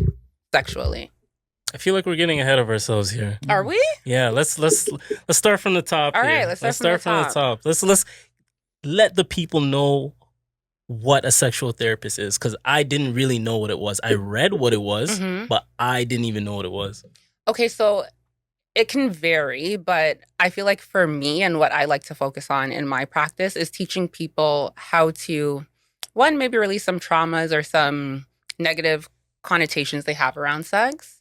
sexually. I feel like we're getting ahead of ourselves here. Are we? Yeah, let's start from the top. All here. right, let's start from the top. Let's let the people know what a sexual therapist is, because I didn't really know what it was. I read what it was, but I didn't even know what it was. Okay, so it can vary, but I feel like for me and what I like to focus on in my practice is teaching people how to, one, maybe release some traumas or some negative connotations they have around sex.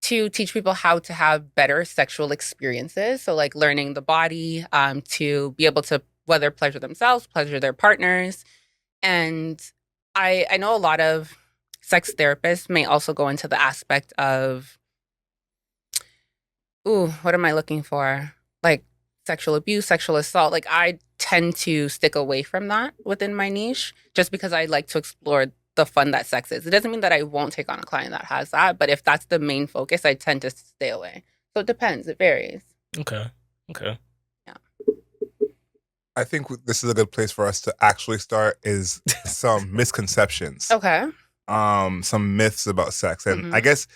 To teach people how to have better sexual experiences. So like learning the body, to be able to whether pleasure themselves, pleasure their partners. And I know a lot of sex therapists may also go into the aspect of, what am I looking for? Like sexual abuse, sexual assault. Like I tend to stick away from that within my niche just because I like to explore the fun that sex is. It doesn't mean that I won't take on a client that has that, but if that's the main focus, I tend to stay away. So it depends. It varies. Okay. Yeah. I think this is a good place for us to actually start is some misconceptions. Okay. Some myths about sex. And I guess,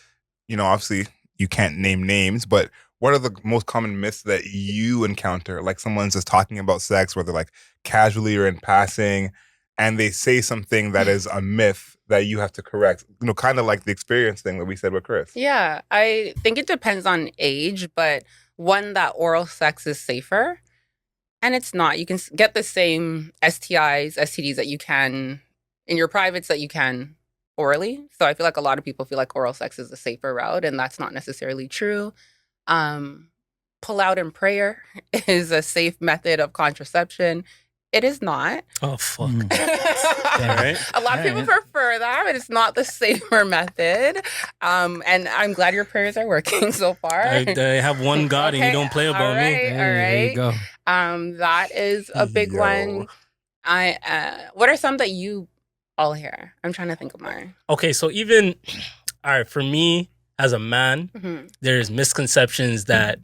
obviously you can't name names, but what are the most common myths that you encounter? Like someone's just talking about sex, whether like casually or in passing, and they say something that is a myth that you have to correct, kind of like the experience thing that we said with Chris. Yeah, I think it depends on age, but one, that oral sex is safer. And it's not. You can get the same STIs, STDs that you can in your privates that you can orally. So I feel like a lot of people feel like oral sex is a safer route, and that's not necessarily true. Pull out and prayer is a safe method of contraception. It is not. Oh, fuck. Right? A lot of people prefer that, but it's not the safer method. And I'm glad your prayers are working so far. I have one God and you don't play about me. All right. There you go. That is a big one. What are some that you all hear? I'm trying to think of more. Okay, so all right, for me as a man, there's misconceptions that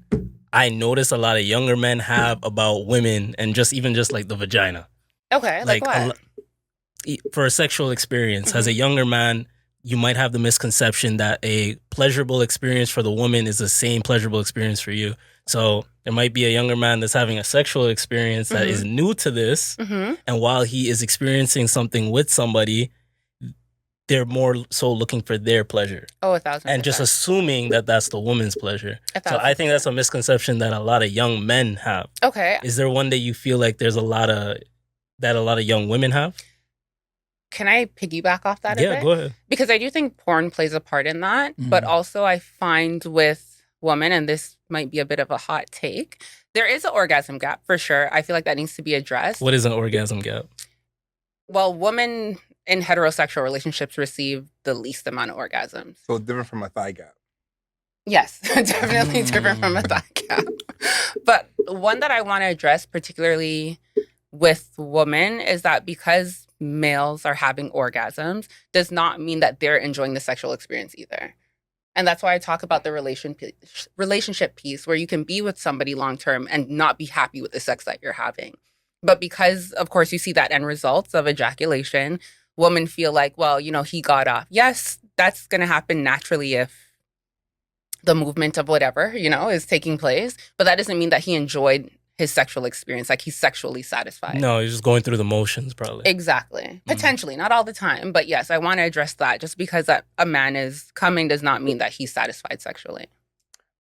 I notice a lot of younger men have about women and just like the vagina. Okay, like what? For a sexual experience, as a younger man, you might have the misconception that a pleasurable experience for the woman is the same pleasurable experience for you. So there might be a younger man that's having a sexual experience that is new to this, and while he is experiencing something with somebody, they're more so looking for their pleasure. Oh, 1,000%. And just assuming that that's the woman's pleasure. So I think that's a misconception that a lot of young men have. Okay. Is there one that you feel like there's a lot of young women have? Can I piggyback off that a bit? Yeah, go ahead. Because I do think porn plays a part in that, but also I find with women, and this might be a bit of a hot take, there is an orgasm gap for sure. I feel like that needs to be addressed. What is an orgasm gap? Well, women in heterosexual relationships receive the least amount of orgasms. So different from a thigh gap. Yes, definitely different from a thigh gap. But one that I want to address, particularly with women, is that because males are having orgasms does not mean that they're enjoying the sexual experience either. And that's why I talk about the relationship piece, where you can be with somebody long term and not be happy with the sex that you're having. But because, of course, you see that end results of ejaculation, women feel like, well, he got off. Yes, that's going to happen naturally if the movement of whatever, is taking place. But that doesn't mean that he enjoyed his sexual experience, like he's sexually satisfied. No, he's just going through the motions, probably. Exactly. Potentially, not all the time. But yes, I want to address that. Just because a man is coming does not mean that he's satisfied sexually.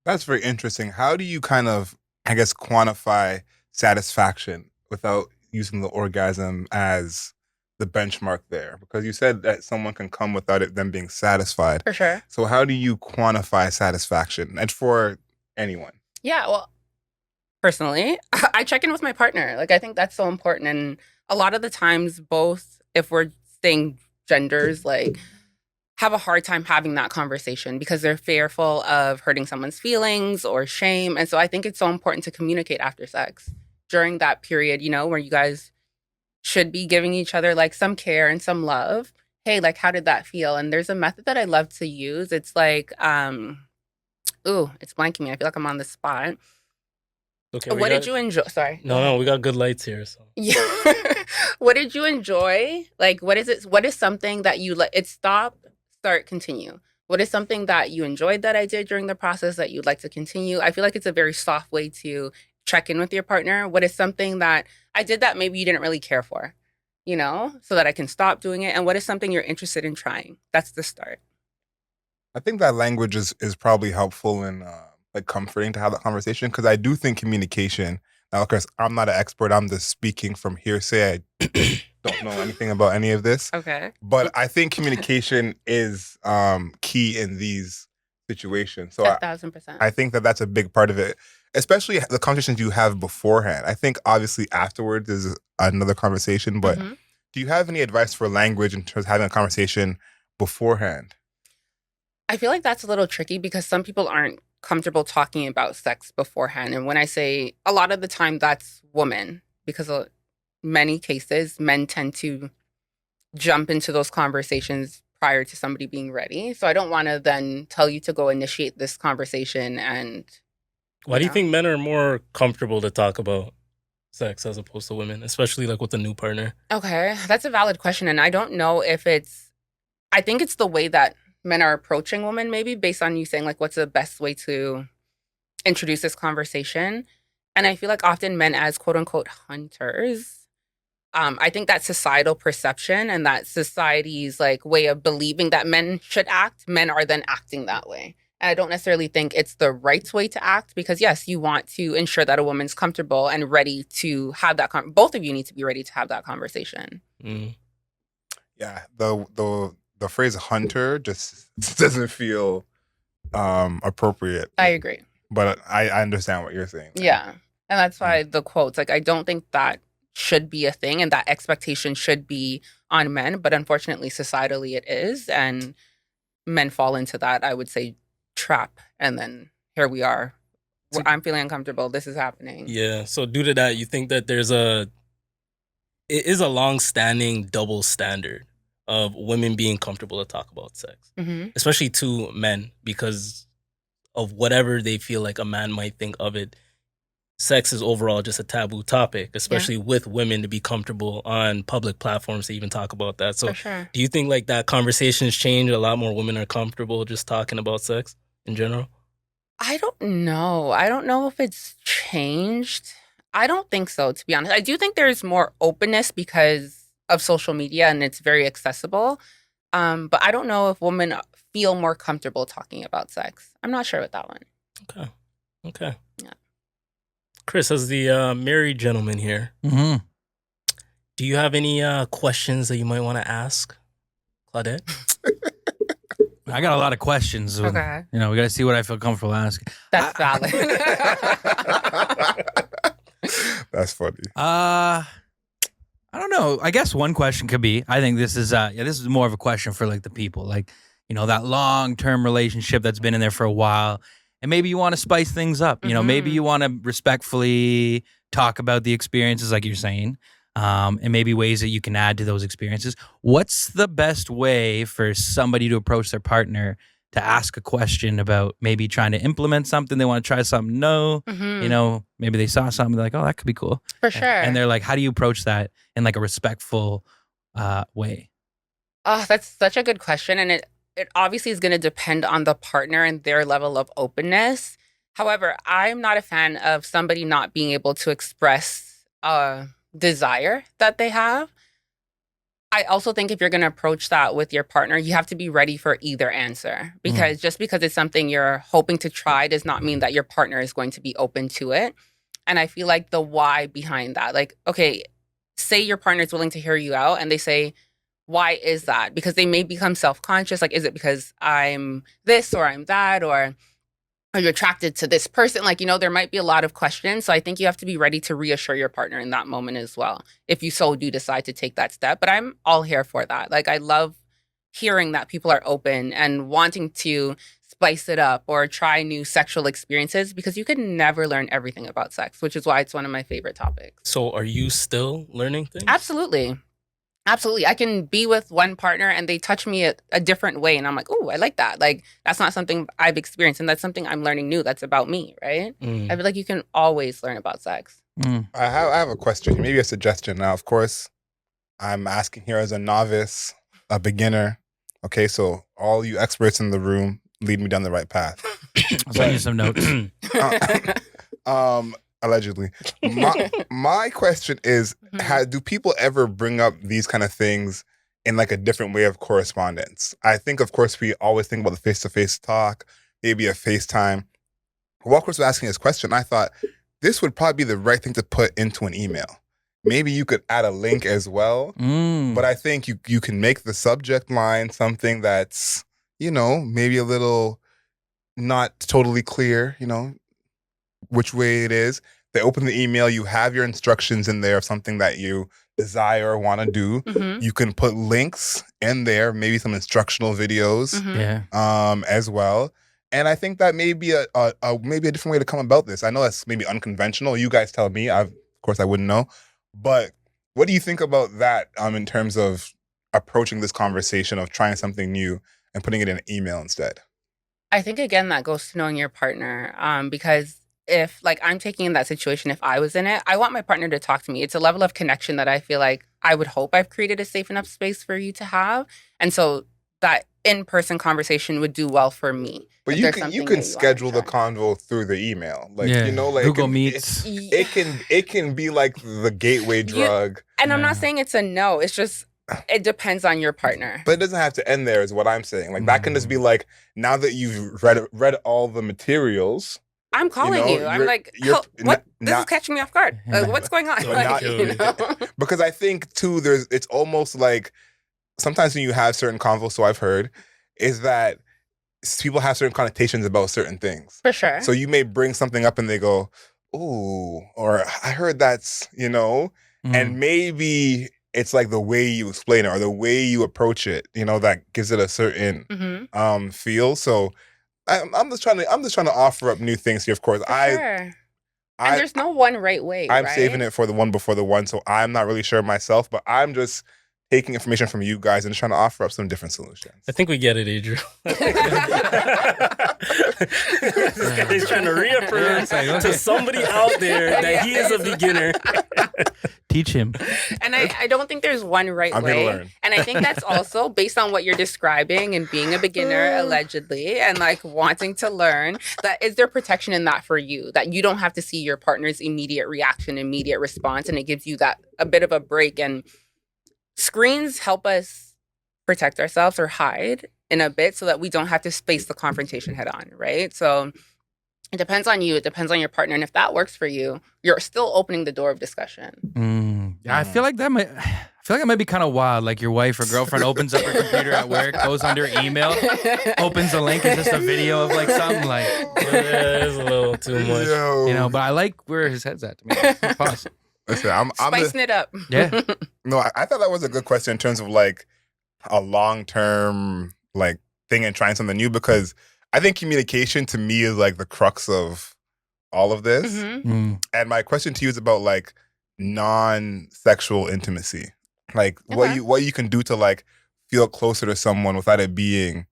That's very interesting. How do you kind of, quantify satisfaction without using the orgasm as the benchmark there? Because you said that someone can come without it them being satisfied. For sure. So how do you quantify satisfaction? And for anyone? Yeah, well, personally, I check in with my partner. Like, I think that's so important. And a lot of the times, both, if we're saying genders, like, have a hard time having that conversation because they're fearful of hurting someone's feelings or shame. And so I think it's so important to communicate after sex during that period, where you guys should be giving each other like some care and some love. Hey, like, how did that feel? And there's a method that I love to use. It's like Ooh, it's blanking me. I feel like I'm on the spot. Okay. What did you enjoy? Sorry. No, we got good lights here. So Yeah. What did you enjoy? Like, what is it? What is something that you let it stop, start, continue? What is something that you enjoyed that I did during the process that you'd like to continue? I feel like it's a very soft way to check in with your partner. What is something that I did that maybe you didn't really care for, so that I can stop doing it? And what is something you're interested in trying? That's the start. I think that language is probably helpful and like comforting to have that conversation, because I do think communication. Now, of course, I'm not an expert. I'm just speaking from hearsay. I don't know anything about any of this. Okay. But I think communication is key in these situations. So 1,000%. I think that that's a big part of it, especially the conversations you have beforehand. I think obviously afterwards is another conversation, but Mhm. do you have any advice for language in terms of having a conversation beforehand? I feel like that's a little tricky because some people aren't comfortable talking about sex beforehand. And when I say a lot of the time, that's women, because in many cases, men tend to jump into those conversations prior to somebody being ready. So I don't want to then tell you to go initiate this conversation. And why do you know. think men are more comfortable to talk about sex as opposed to women, especially like with a new partner? Okay, that's a valid question. And I don't know if I think it's the way that men are approaching women, maybe based on you saying like, what's the best way to introduce this conversation? And I feel like often men as quote unquote hunters, I think that societal perception and that society's like way of believing that men should act, men are then acting that way. And I don't necessarily think it's the right way to act, because yes, you want to ensure that a woman's comfortable and ready to have that. Both of you need to be ready to have that conversation. Mm. Yeah, the phrase hunter just doesn't feel appropriate. I agree. But I understand what you're saying. Yeah. And that's why the quotes, like, I don't think that should be a thing and that expectation should be on men. But unfortunately, societally, it is. And men fall into that, I would say, trap. And then here we are. I'm feeling uncomfortable. This is happening. Yeah. So due to that, you think that it is a long-standing double standard of women being comfortable to talk about sex, Mm-hmm. especially to men, because of whatever they feel like a man might think of it. Sex is overall just a taboo topic, especially with women to be comfortable on public platforms to even talk about that. So For sure. do you think like that conversation's changed? A lot more women are comfortable just talking about sex in general? I don't know. I don't know if it's changed. I don't think so, to be honest. I do think there's more openness because of social media and it's very accessible. But I don't know if women feel more comfortable talking about sex. I'm not sure with that one. Okay. Yeah. Chris, as the married gentleman here, Mm-hmm. do you have any questions that you might want to ask Claudette? I got a lot of questions. Okay. We got to see what I feel comfortable asking. That's valid. That's funny. I don't know. I guess one question could be, I think this is more of a question for like the people, like, that long-term relationship that's been in there for a while. And maybe you want to spice things up. Maybe you want to respectfully talk about the experiences like you're saying. And maybe ways that you can add to those experiences. What's the best way for somebody to approach their partner to ask a question about maybe trying to implement something? They want to try something new. Mhm. Maybe they saw something, they're like, oh, that could be cool. For sure. And they're like, how do you approach that in like a respectful way? Oh, that's such a good question. And it obviously is going to depend on the partner and their level of openness. However, I'm not a fan of somebody not being able to express desire that they have. I also think if you're going to approach that with your partner, you have to be ready for either answer, because just because it's something you're hoping to try does not mean that your partner is going to be open to it. And I feel like the why behind that, like, okay, say your partner is willing to hear you out and they say, why is that? Because they may become self-conscious. Like, is it because I'm this or I'm that, or are you attracted to this person? Like, there might be a lot of questions. So I think you have to be ready to reassure your partner in that moment as well, if you so do decide to take that step. But I'm all here for that. Like, I love hearing that people are open and wanting to spice it up or try new sexual experiences, because you can never learn everything about sex, which is why it's one of my favorite topics. So are you still learning things? Absolutely. Absolutely. I can be with one partner and they touch me a different way. And I'm like, oh, I like that. Like, that's not something I've experienced. And that's something I'm learning new. That's about me, right? I feel like you can always learn about sex. I have a question, maybe a suggestion. Now, of course, I'm asking here as a novice, a beginner. Okay, so all you experts in the room, lead me down the right path. I'll send you some notes. Allegedly. My question is, do people ever bring up these kind of things in like a different way of correspondence? I think, of course, we always think about the face-to-face talk, maybe a FaceTime. While Chris was asking this question, I thought this would probably be the right thing to put into an email. Maybe you could add a link as well. But I think you can make the subject line something that's, maybe a little not totally clear, which way it is. They open the email, you have your instructions in there of something that you desire or want to do. You can put links in there, maybe some instructional videos as well. And I think that may be maybe a different way to come about this. I know that's maybe unconventional. You guys tell me. Of course, I wouldn't know. But what do you think about that in terms of approaching this conversation of trying something new and putting it in an email instead? I think, again, that goes to knowing your partner, because if, like, I'm taking in that situation, if I was in it, I want my partner to talk to me. It's a level of connection that I feel like I would hope I've created a safe enough space for you to have. And so that in-person conversation would do well for me. But you can schedule the convo through the email. Like, like Google Meets. It can be like the gateway drug. And I'm not saying it's a no. It's just, it depends on your partner. But it doesn't have to end there is what I'm saying. Like, that can just be like, now that you've read all the materials, I'm calling you. I'm like, what? This is catching me off guard. What's going on? So because I think too, it's almost like sometimes when you have certain convos, so I've heard, is that people have certain connotations about certain things. For sure. So you may bring something up and they go, ooh, or I heard that's, and maybe it's like the way you explain it or the way you approach it, that gives it a certain feel. So I'm just trying to offer up new things here. Of course, and there's no one right way. I'm saving it for the one before the one, so I'm not really sure myself. But I'm just taking information from you guys and trying to offer up some different solutions. I think we get it, Adriel. This guy's trying to reaffirm to somebody out there that he is a beginner. Teach him. And I don't think there's one right I'm way. Here to learn. And I think that's also based on what you're describing and being a beginner, allegedly, and like wanting to learn. That is there protection in that for you? That you don't have to see your partner's immediate reaction, immediate response, and it gives you that a bit of a break. And screens help us protect ourselves or hide in a bit so that we don't have to face the confrontation head on, right? So it depends on you. It depends on your partner. And if that works for you, you're still opening the door of discussion. Yeah, I feel like that might... it might be kind of wild. Like your wife or girlfriend opens up her computer at work, goes under email, opens a link, it's just a video of like something like... Yeah, it's a little too much. Yo. But I like where his head's at. To me. It's possible. Listen, I'm Spicing it up. Yeah. No, I thought that was a good question in terms of like a long-term like thing and trying something new, because I think communication to me is like the crux of all of this. And my question to you is about like non-sexual intimacy. Like what you can do to like feel closer to someone without it being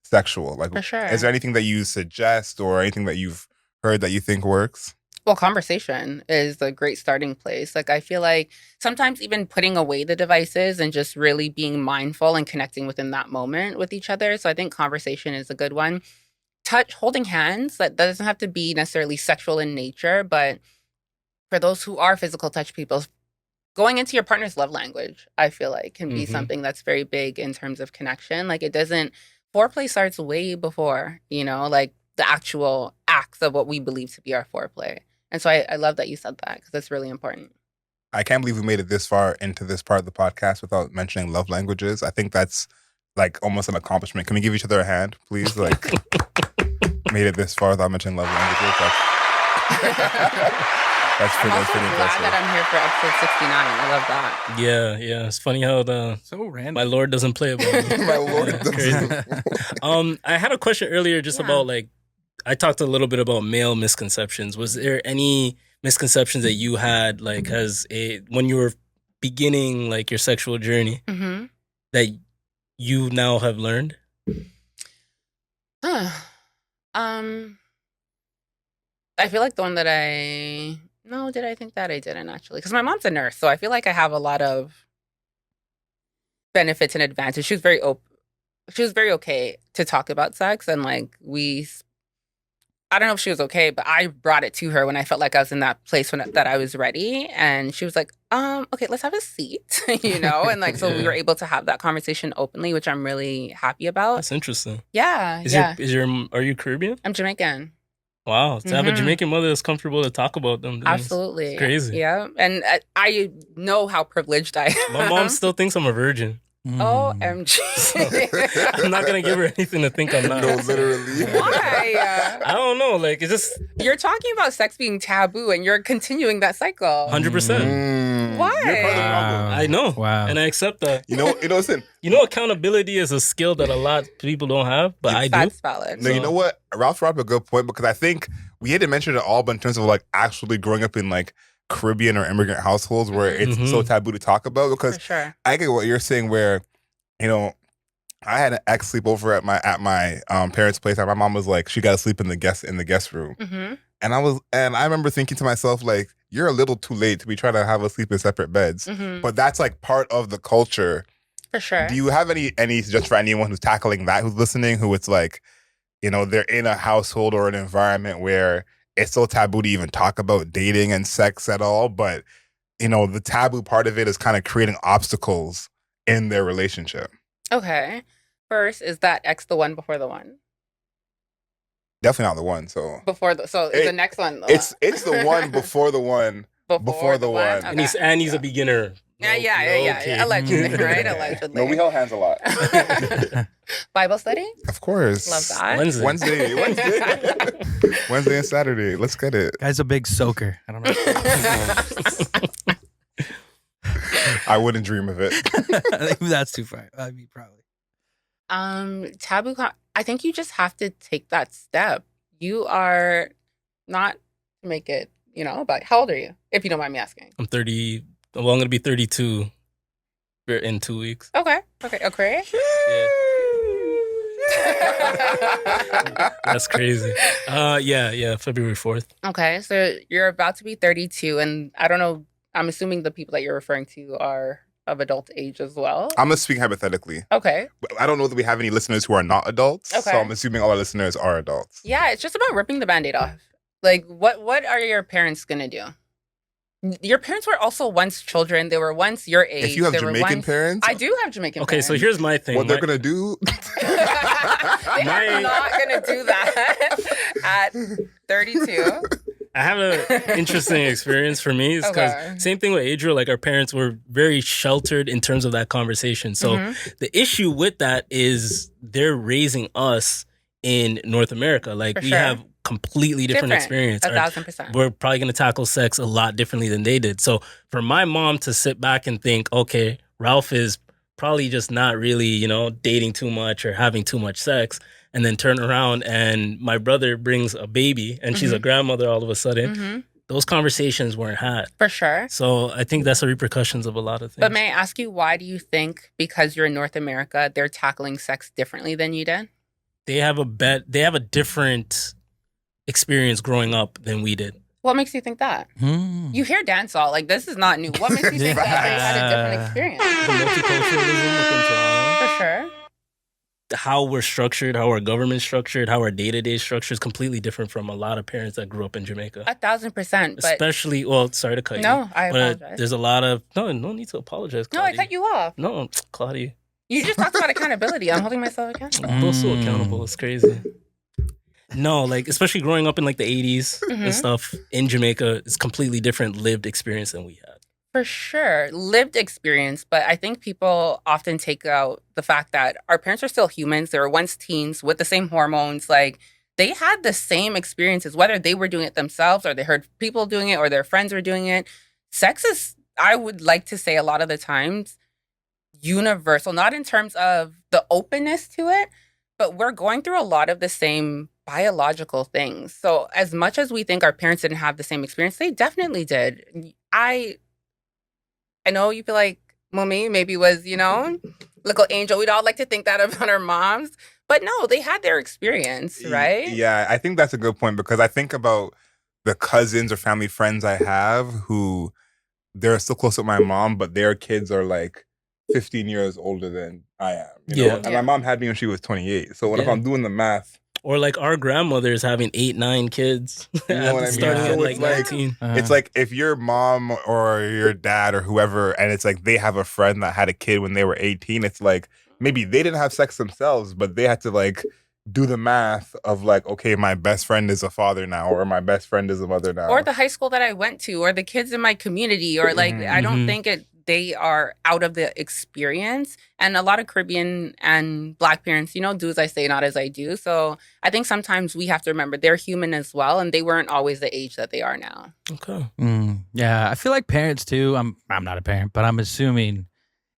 sexual. Like, for sure. Is there anything that you suggest or anything that you've heard that you think works? Well, conversation is a great starting place. Like, I feel like sometimes even putting away the devices and just really being mindful and connecting within that moment with each other. So I think conversation is a good one. Holding hands, that doesn't have to be necessarily sexual in nature, but for those who are physical touch people, going into your partner's love language, I feel like can be something that's very big in terms of connection. Like, foreplay starts way before, like the actual acts of what we believe to be our foreplay. And so I love that you said that, because that's really important. I can't believe we made it this far into this part of the podcast without mentioning love languages. I think that's like almost an accomplishment. Can we give each other a hand, please? Like, made it this far without mentioning love languages. That's I'm pretty also glad impressive. that I'm here for episode 69. I love that. Yeah. It's funny how So random. my Lord doesn't play about me. My Lord Crazy. I had a question earlier just about like, I talked a little bit about male misconceptions. Was there any misconceptions that you had, like, when you were beginning like your sexual journey Mm-hmm. that you now have learned? I feel like the one that did I think that I didn't actually? Because my mom's a nurse, so I feel like I have a lot of benefits and advantages. She was very okay to talk about sex, and like I don't know if she was okay, but I brought it to her when I felt like I was in that place that I was ready, and she was like, okay, let's have a seat, and like so we were able to have that conversation openly, which I'm really happy about. That's interesting. Yeah, Are you Caribbean? I'm Jamaican. Wow, to have a Jamaican mother that's comfortable to talk about them. Absolutely. It's crazy. Yeah. And I know how privileged I am. My mom still thinks I'm a virgin. OMG. I'm not going to give her anything to think I'm not. No, literally. Why? I don't know. Like, it's just... You're talking about sex being taboo and you're continuing that cycle. 100%. Why? You're part of the problem. I know. Wow. And I accept that. Listen. Accountability is a skill that a lot of people don't have, but I do. That's valid. No, you know what? Ralph brought up a good point because I think we hadn't mentioned it all, but in terms of like actually growing up in like Caribbean or immigrant households where it's so taboo to talk about, because For sure. I get what you're saying where, I had an ex sleepover at my parents' place, and my mom was like, she got to sleep in the guest room. Mm-hmm. And I remember thinking to myself, like, you're a little too late to be trying to have us sleep in separate beds. Mm-hmm. But that's like part of the culture. For sure. Do you have any suggestions for anyone who's tackling that, who's listening, who it's like, they're in a household or an environment where it's so taboo to even talk about dating and sex at all, but, the taboo part of it is kind of creating obstacles in their relationship? Okay. First, is that X the one before the one? Definitely not the one. So is the next one? It's the one before the one before the one. Okay. And he's a beginner. Yeah. Allegedly, right? Allegedly. No, we held hands a lot. Bible study? Of course. Love that. Wednesday. Wednesday and Saturday. Let's get it. Guy's a big soaker. I don't know. I wouldn't dream of it. I think that's too far. I mean, probably. Taboo. I think you just have to take that step. You are not to make it, about how old are you? If you don't mind me asking. I'm 30. Well, I'm going to be 32 in 2 weeks. Okay. Yeah. That's crazy. February 4th. Okay, so you're about to be 32, and I don't know, I'm assuming the people that you're referring to are of adult age as well. I'm just speaking hypothetically. Okay. I don't know that we have any listeners who are not adults. Okay. So I'm assuming all our listeners are adults. Yeah, it's just about ripping the Band-Aid off. Like, what are your parents going to do? Your parents were also once children. They were once your age. If you have Jamaican parents? I do have Jamaican parents. Okay, so here's my thing. What they're going to do? They're not going to do that at 32. I have an interesting experience for me. Because same thing with Adriel, like our parents were very sheltered in terms of that conversation. So the issue with that is they're raising us in North America. Like we have completely different experience. 1,000%. We're probably going to tackle sex a lot differently than they did. So for my mom to sit back and think, okay, Ralph is probably just not really, dating too much or having too much sex, and then turn around and my brother brings a baby and she's a grandmother all of a sudden, those conversations weren't had. For sure. So I think that's the repercussions of a lot of things. But may I ask you, why do you think, because you're in North America, they're tackling sex differently than you did? They have a different experience growing up than we did. What makes you think that? You hear dancehall, like this is not new. What makes you think that they had a different experience? The multiculturalism within Toronto. For sure. How we're structured, how our government's structured, how our day-to-day structure is completely different from a lot of parents that grew up in Jamaica. 1,000%. But especially, sorry to cut you. No, I apologize. But there's a lot of, no need to apologize, Claudy. No, I cut you off. No, Claudy. You just talked about accountability. I'm holding myself accountable. I'm also accountable. It's crazy. No, like, especially growing up in like the 80s and stuff in Jamaica, it's completely different lived experience than we had. For sure. Lived experience. But I think people often take out the fact that our parents are still humans. They were once teens with the same hormones. Like, they had the same experiences, whether they were doing it themselves or they heard people doing it or their friends were doing it. Sex is, I would like to say a lot of the times, universal, not in terms of the openness to it, but we're going through a lot of the same biological things. So as much as we think our parents didn't have the same experience, they definitely did. I I know you feel like mommy maybe was, little angel. We'd all like to think that about our moms. But no, they had their experience, right? Yeah, I think that's a good point because I think about the cousins or family friends I have who they're still close with my mom, but their kids are like 15 years older than I am. You know? And my mom had me when she was 28. So if I'm doing the math. Or like our grandmothers having 8, 9 kids. You know what I mean? Starting So at it's like 19. it's like if your mom or your dad or whoever, and it's like they have a friend that had a kid when they were 18, it's like maybe they didn't have sex themselves, but they had to like do the math of like, okay, my best friend is a father now, or my best friend is a mother now. Or the high school that I went to, or the kids in my community, or like, I don't think they are out of the experience. And a lot of Caribbean and Black parents, do as I say, not as I do. So I think sometimes we have to remember they're human as well, and they weren't always the age that they are now. Okay. Yeah, I feel like parents too. I'm not a parent, but I'm assuming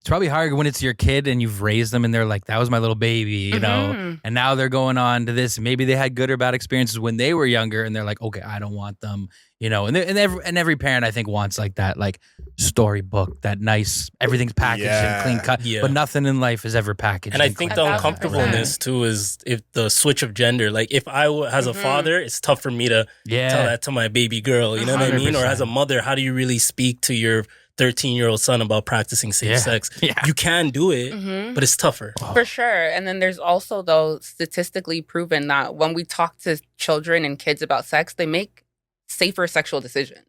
it's probably hard when it's your kid and you've raised them and they're like, that was my little baby, you know? And now they're going on to this. Maybe they had good or bad experiences when they were younger and they're like, okay, I don't want them, And every parent, I think, wants like that, like storybook, that nice, everything's packaged and clean cut, but nothing in life is ever packaged. And I think the uncomfortableness too is if the switch of gender. Like if I as a father, it's tough for me to tell that to my baby girl, you know what I mean? Or as a mother, how do you really speak to your 13-year-old son about practicing safe sex? You can do it, but it's tougher. For sure. And then there's also, though, statistically proven that when we talk to children and kids about sex, they make safer sexual decisions.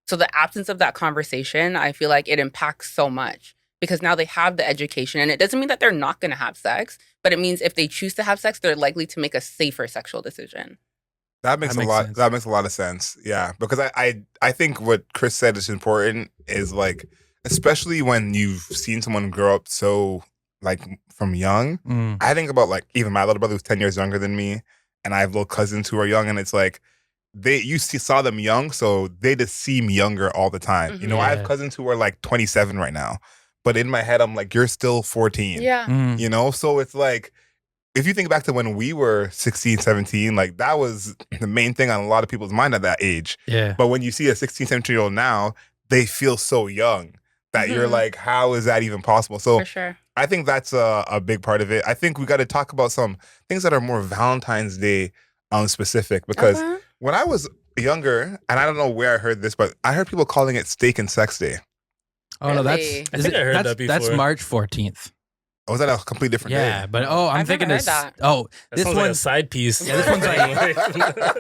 So the absence of that conversation, I feel like it impacts so much because now they have the education. And it doesn't mean that they're not going to have sex, but it means if they choose to have sex, they're likely to make a safer sexual decision. That makes a lot. Sense. That makes a lot of sense. Yeah, because I think what Chris said is important is like, especially when you've seen someone grow up so like from young. I think about like even my little brother who's 10 years younger than me, and I have little cousins who are young, and it's like saw them young, so they just seem younger all the time. I have cousins who are like 27 right now, but in my head I'm like, you're still 14. Yeah. So it's like, if you think back to when we were 16, 17, like that was the main thing on a lot of people's mind at that age. Yeah. But when you see a 16, 17-year-old now, they feel so young that you're like, how is that even possible? So for sure. I think that's a big part of it. I think we got to talk about some things that are more Valentine's Day specific, because when I was younger, and I don't know where I heard this, but I heard people calling it Steak and Sex Day. Oh, no, I think I heard that before. That's March 14th. Oh, was that a completely different day? Yeah, but I'm thinking this. That. Oh, this one's like a side piece. Yeah, this one's like.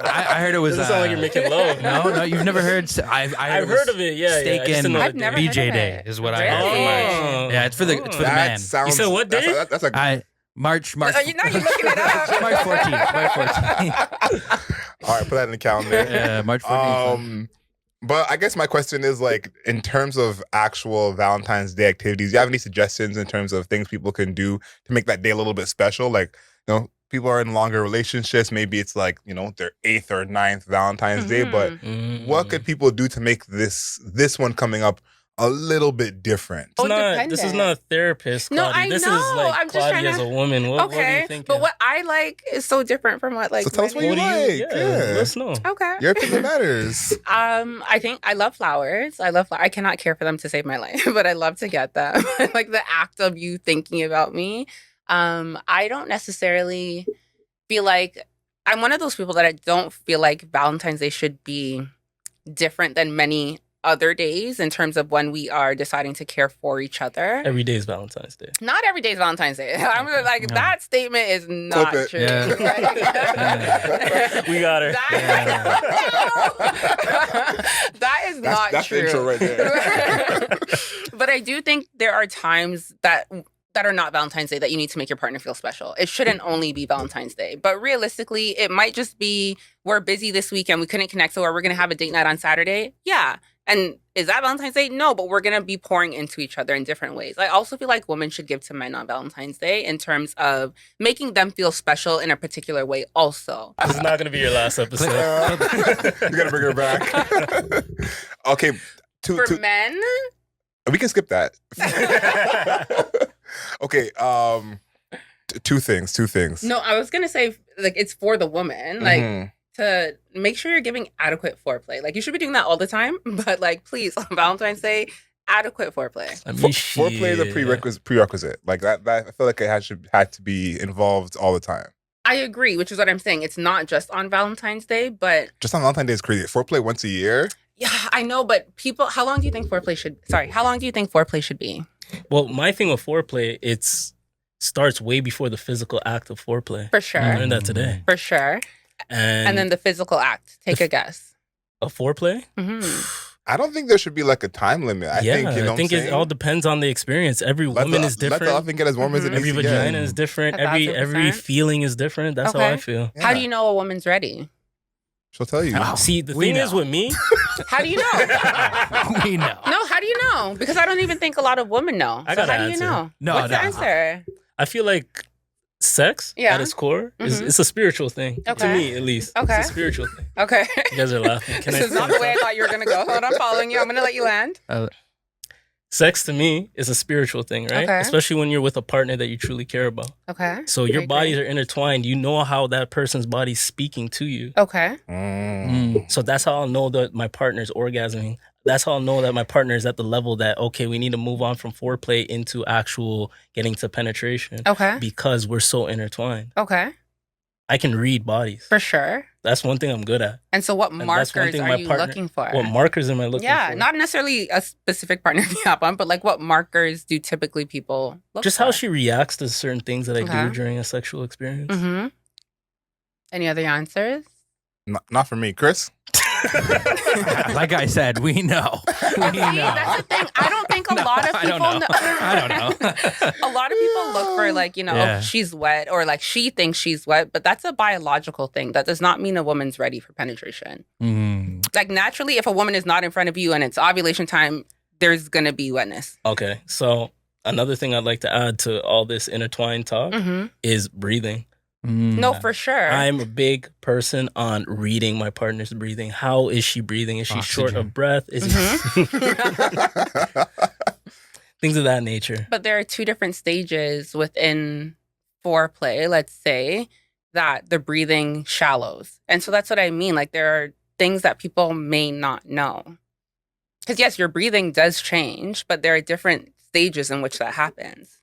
I heard it was. Doesn't sound like you're making love. No, you've never heard. I've heard of it. Yeah, Steak and BJ Day is what I heard. Oh. Yeah, it's for the man. Sounds, you said what day? That's a March. Now you're looking it up. March 14th. March 14th. All right, put that in the calendar. Yeah, March 14th. But I guess my question is like, in terms of actual Valentine's Day activities, do you have any suggestions in terms of things people can do to make that day a little bit special? Like, people are in longer relationships. Maybe it's like, their 8th or 9th Valentine's Day. But what could people do to make this one coming up a little bit different? This is not a therapist, Claudy. No, I this know. is like I'm just Claudy as a woman. What are you thinking? But what I like is so different from what like. So tell us what you like. Yeah. Let us know. Okay. Your opinion matters. I think I love flowers. I cannot care for them to save my life, but I love to get them. Like the act of you thinking about me. I don't necessarily feel like I'm one of those people that I don't feel like Valentine's Day should be different than many other days in terms of when we are deciding to care for each other. Every day is Valentine's Day. Not every day is Valentine's Day. I'm like, that statement is not true. Yeah. We got her. That is not that's true. That's the intro right there. But I do think there are times that are not Valentine's Day that you need to make your partner feel special. It shouldn't only be Valentine's Day. But realistically, it might just be, we're busy this weekend, we couldn't connect, so we're going to have a date night on Saturday. Yeah. And is that Valentine's Day? No, but we're going to be pouring into each other in different ways. I also feel like women should give to men on Valentine's Day in terms of making them feel special in a particular way also. This is not going to be your last episode. You got to bring her back. Okay. For men? We can skip that. Okay. Two things. No, I was going to say, like, it's for the woman. Like, to make sure you're giving adequate foreplay. Like, you should be doing that all the time, but like, please, on Valentine's Day, adequate foreplay? I mean, Foreplay is a prerequisite. Like that I feel like it had to be involved all the time. I agree, which is what I'm saying. It's not just on Valentine's Day, but Just on Valentine's Day is crazy. Foreplay once a year. yeah, I know. But people, how long do you think foreplay should be? Well, my thing with foreplay, starts way before the physical act of foreplay. For sure. I learned that today. For sure. And then the physical act. Take a guess. A foreplay? Mm-hmm. I don't think there should be like a time limit. I think it all depends on the experience. Every woman is different. Let the oven get as warm as it needs Every to get. vagina is different. 1,000%. Every feeling is different. That's how I feel. Yeah. How do you know a woman's ready? She'll tell you. See, the thing is with me, How do you know? We know. No, how do you know? Because I don't even think a lot of women know. I So got how an do you answer. know? No, What's the no. answer? I feel like sex Yeah. at its core is Mhm. it's a spiritual thing. To Okay. me, at least. Okay. It's a spiritual thing. Okay. You guys are laughing. Can This is not the way I thought you were gonna go. Hold on, I'm following you. I'm gonna let you land. Sex to me is a spiritual thing, right? Okay. Especially when you're with a partner that you truly care about. Okay. So I your agree. bodies are intertwined. You know how that person's body's speaking to you. Okay. So that's how I'll know that my partner's orgasming. That's how I'll know that my partner is at the level that, okay, we need to move on from foreplay into actual getting to penetration Okay. because we're so intertwined. Okay. I can read bodies. For sure. That's one thing I'm good at. And so what And that's one markers thing are my you partner- looking for? What markers am I looking Yeah, for? not necessarily a specific partner to hop on, but like what markers do typically people look Just for? how she reacts to certain things that I Okay. do during a sexual experience. Mm-hmm. Any other answers? Not for me, Chris. Like I said, we know. We See, know. that's the thing. I don't think a lot of I people don't know. know. I don't know. A lot of people look for like, Yeah. oh, she's wet or like she thinks she's wet, but that's a biological thing. That does not mean a woman's ready for penetration. Mm. Like naturally, if a woman is not in front of you and it's ovulation time, there's gonna be wetness. Okay, so another thing I'd like to add to all this intertwined talk Mm-hmm. is breathing. No, for sure. I'm a big person on reading my partner's breathing. How is she breathing? Is she short Oxygen. of breath? Is things of that nature. But there are two different stages within foreplay, let's say, that the breathing shallows. And so that's what I mean. Like there are things that people may not know. Because yes, your breathing does change, but there are different stages in which that happens.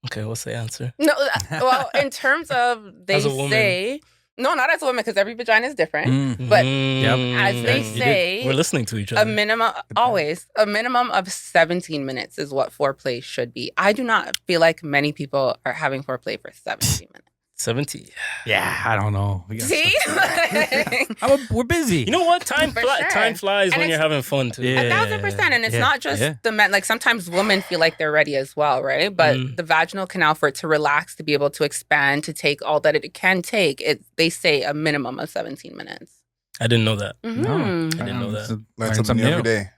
Okay, what's the answer? No, well, in terms of they As a woman. say, no, not as a woman, because every vagina is different. Mm. But Mm, as they you did- say, we're listening to each A other. minimum, always, a minimum of 17 minutes is what foreplay should be. I do not feel like many people are having foreplay for 17 minutes. 70. Yeah, I don't know. We got See? stuff. We're busy. You know what? Time For sure. time flies And when you're it's- having fun too. Yeah. 1,000%. And it's Yeah. not just Yeah. the men. Like sometimes women feel like they're ready as well, right? But Mm. the vaginal canal, for it to relax, to be able to expand, to take all that it can take, they say a minimum of 17 minutes. I didn't know that. Mhm. I didn't know that. Learn something new every day.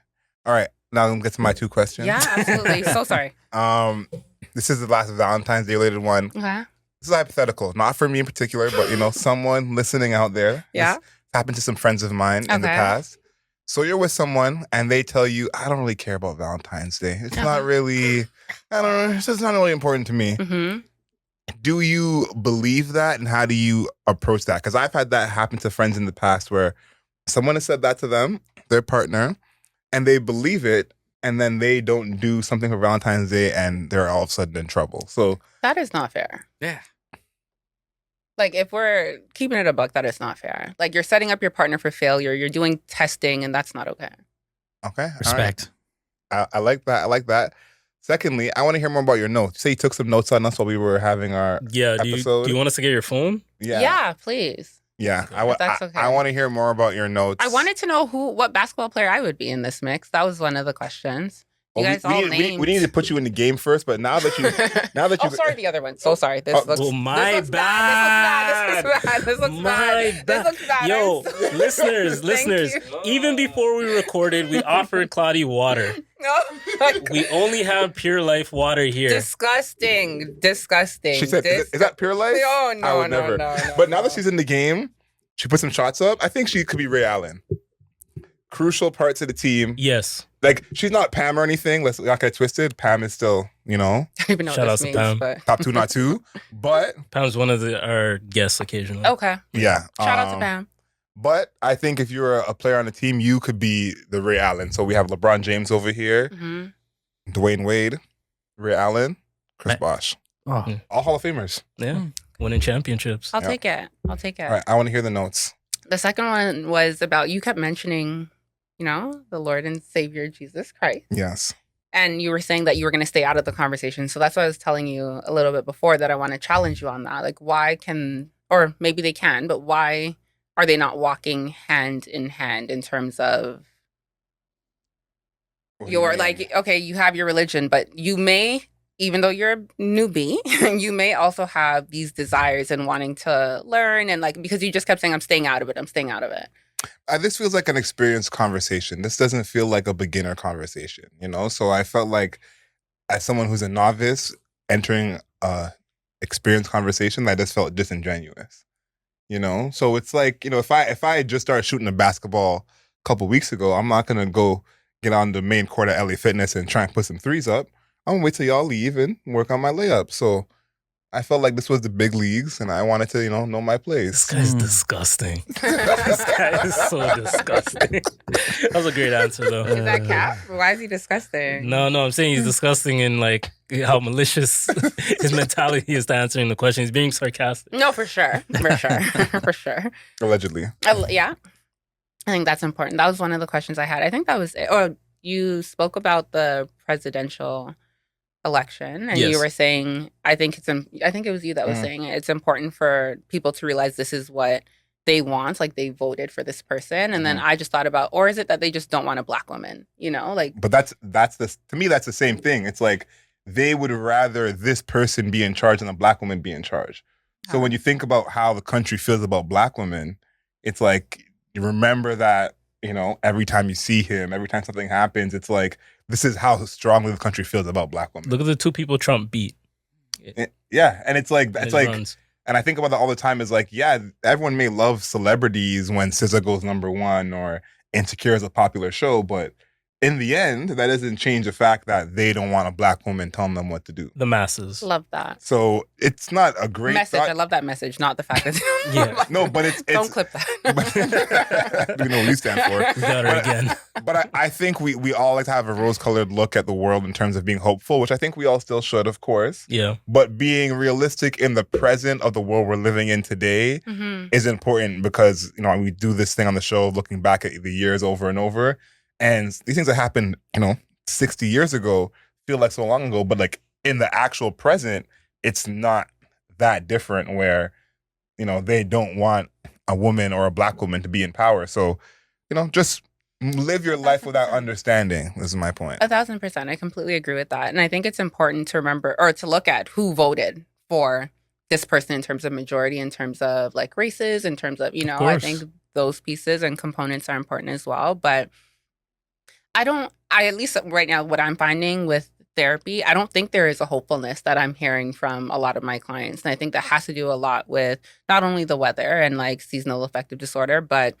All right, now I'm gonna get to my two questions. Yeah, absolutely. So sorry. This is the last Valentine's Day related one. Okay. This is hypothetical, not for me in particular, but someone listening out there. Yeah. This happened to some friends of mine in the Okay. past. So you're with someone and they tell you, I don't really care about Valentine's Day. It's not really, I don't know, it's just not really important to me. Mm-hmm. Do you believe that, and how do you approach that? Because I've had that happen to friends in the past where someone has said that to them, their partner, and they believe it, and then they don't do something for Valentine's Day and they're all of a sudden in trouble. So That is not fair. Yeah. Like, if we're keeping it a buck, that is not fair. Like, you're setting up your partner for failure. You're doing testing, and that's not okay. okay. all right. Respect. I like that. I like that. Secondly, I want to hear more about your notes. Say you took some notes on us while we were having our Yeah. Do episode. you want us to get your phone? yeah. Please. Yeah. If that's okay. I want to hear more about your notes. I wanted to know what basketball player I would be in this mix. That was one of the questions. You guys all named. we need to put you in the game first, but now that you Oh, sorry, the other one. So sorry. This Oh, looks. well, my this looks bad. This looks bad. This looks My bad. This looks bad. Yo, I'm so- listeners, Thank listeners. you. Even before we recorded, we offered Claudy water. No, like, We only have Pure Life water here. disgusting. Disgusting. she said, is that pure life? Oh, I no, would no, never. no, no. But now that she's in the game, she put some shots up. I think she could be Ray Allen. Crucial parts of the team. Yes. Like, she's not Pam or anything. Let's not get twisted. Pam is still, I don't even know Shout what out this to means, Pam. but top two, not two. But Pam's one of our guests occasionally. okay. yeah. Shout out to Pam. But I think if you're a player on the team, you could be the Ray Allen. So we have LeBron James over here, Hmm. Dwayne Wade, Ray Allen, Chris Right. Bosh. Oh, All Hall of Famers. Yeah. Winning championships. I'll Yep. take it. I'll take it. All right, I want to hear the notes. The second one was about, you kept mentioning, the Lord and Savior Jesus Christ. Yes. And you were saying that you were going to stay out of the conversation. So that's why I was telling you a little bit before that I want to challenge you on that. Like, why can, or maybe they can, but why are they not walking hand in hand in terms of What do you your, mean? like, okay, you have your religion, but you may, even though you're a newbie, you may also have these desires and wanting to learn. And like, because you just kept saying, I'm staying out of it. I'm staying out of it. This feels like an experienced conversation. This doesn't feel like a beginner conversation, So I felt like, as someone who's a novice entering a experienced conversation, that just felt disingenuous. So it's like, if I had just started shooting a basketball a couple weeks ago, I'm not gonna go get on the main court at LA Fitness and try and put some threes up. I'm gonna wait till y'all leave and work on my layup. So I felt like this was the big leagues, and I wanted to, know my This place. guy's disgusting. This guy is so disgusting. That was a great answer, though. Is that cap? Why is he disgusting? No, I'm saying he's disgusting in like how malicious his mentality is to answering the question. He's being sarcastic. No, for sure. For sure. For sure. Allegedly. Yeah. I think that's important. That was one of the questions I had. I think that was it. Or you spoke about the presidential election, and Yes. you were saying, I think it was you that was saying it's important for people to realize this is what they want, like they voted for this person. And then I just thought about, or is it that they just don't want a black woman? Like, But that's to me, that's the same thing. It's like they would rather this person be in charge than a black woman be in charge. So when you think about how the country feels about black women, it's like, you remember that, every time you see him, every time something happens, it's like, this is how strongly the country feels about black women. Look at the two people Trump beat. Yeah. And it's like, in his runs. and I think about that all the time, is like, yeah, everyone may love celebrities when SZA goes #1 or Insecure is a popular show, but in the end, that doesn't change the fact that they don't want a black woman telling them what to do. The masses. love that So it's not a great message. thought. I love that message, not the fact that Yeah. No, but it's don't clip that. we know what you stand for. We got her again. But I think we all like to have a rose-colored look at the world in terms of being hopeful, which I think we all still should, of course. Yeah. But being realistic in the present of the world we're living in today Mhm. is important, because we do this thing on the show looking back at the years over and over, and these things that happened 60 years ago feel like so long ago, but like in the actual present, it's not that different, where they don't want a woman or a black woman to be in power. So just live your life without understanding. This is my point. 1,000%. I completely agree with that. And I think it's important to remember, or to look at who voted for this person in terms of majority, in terms of like races, in terms of, I course. think those pieces and components are important as well. But at least right now, what I'm finding with therapy, I don't think there is a hopefulness that I'm hearing from a lot of my clients. And I think that has to do a lot with not only the weather and like seasonal affective disorder, but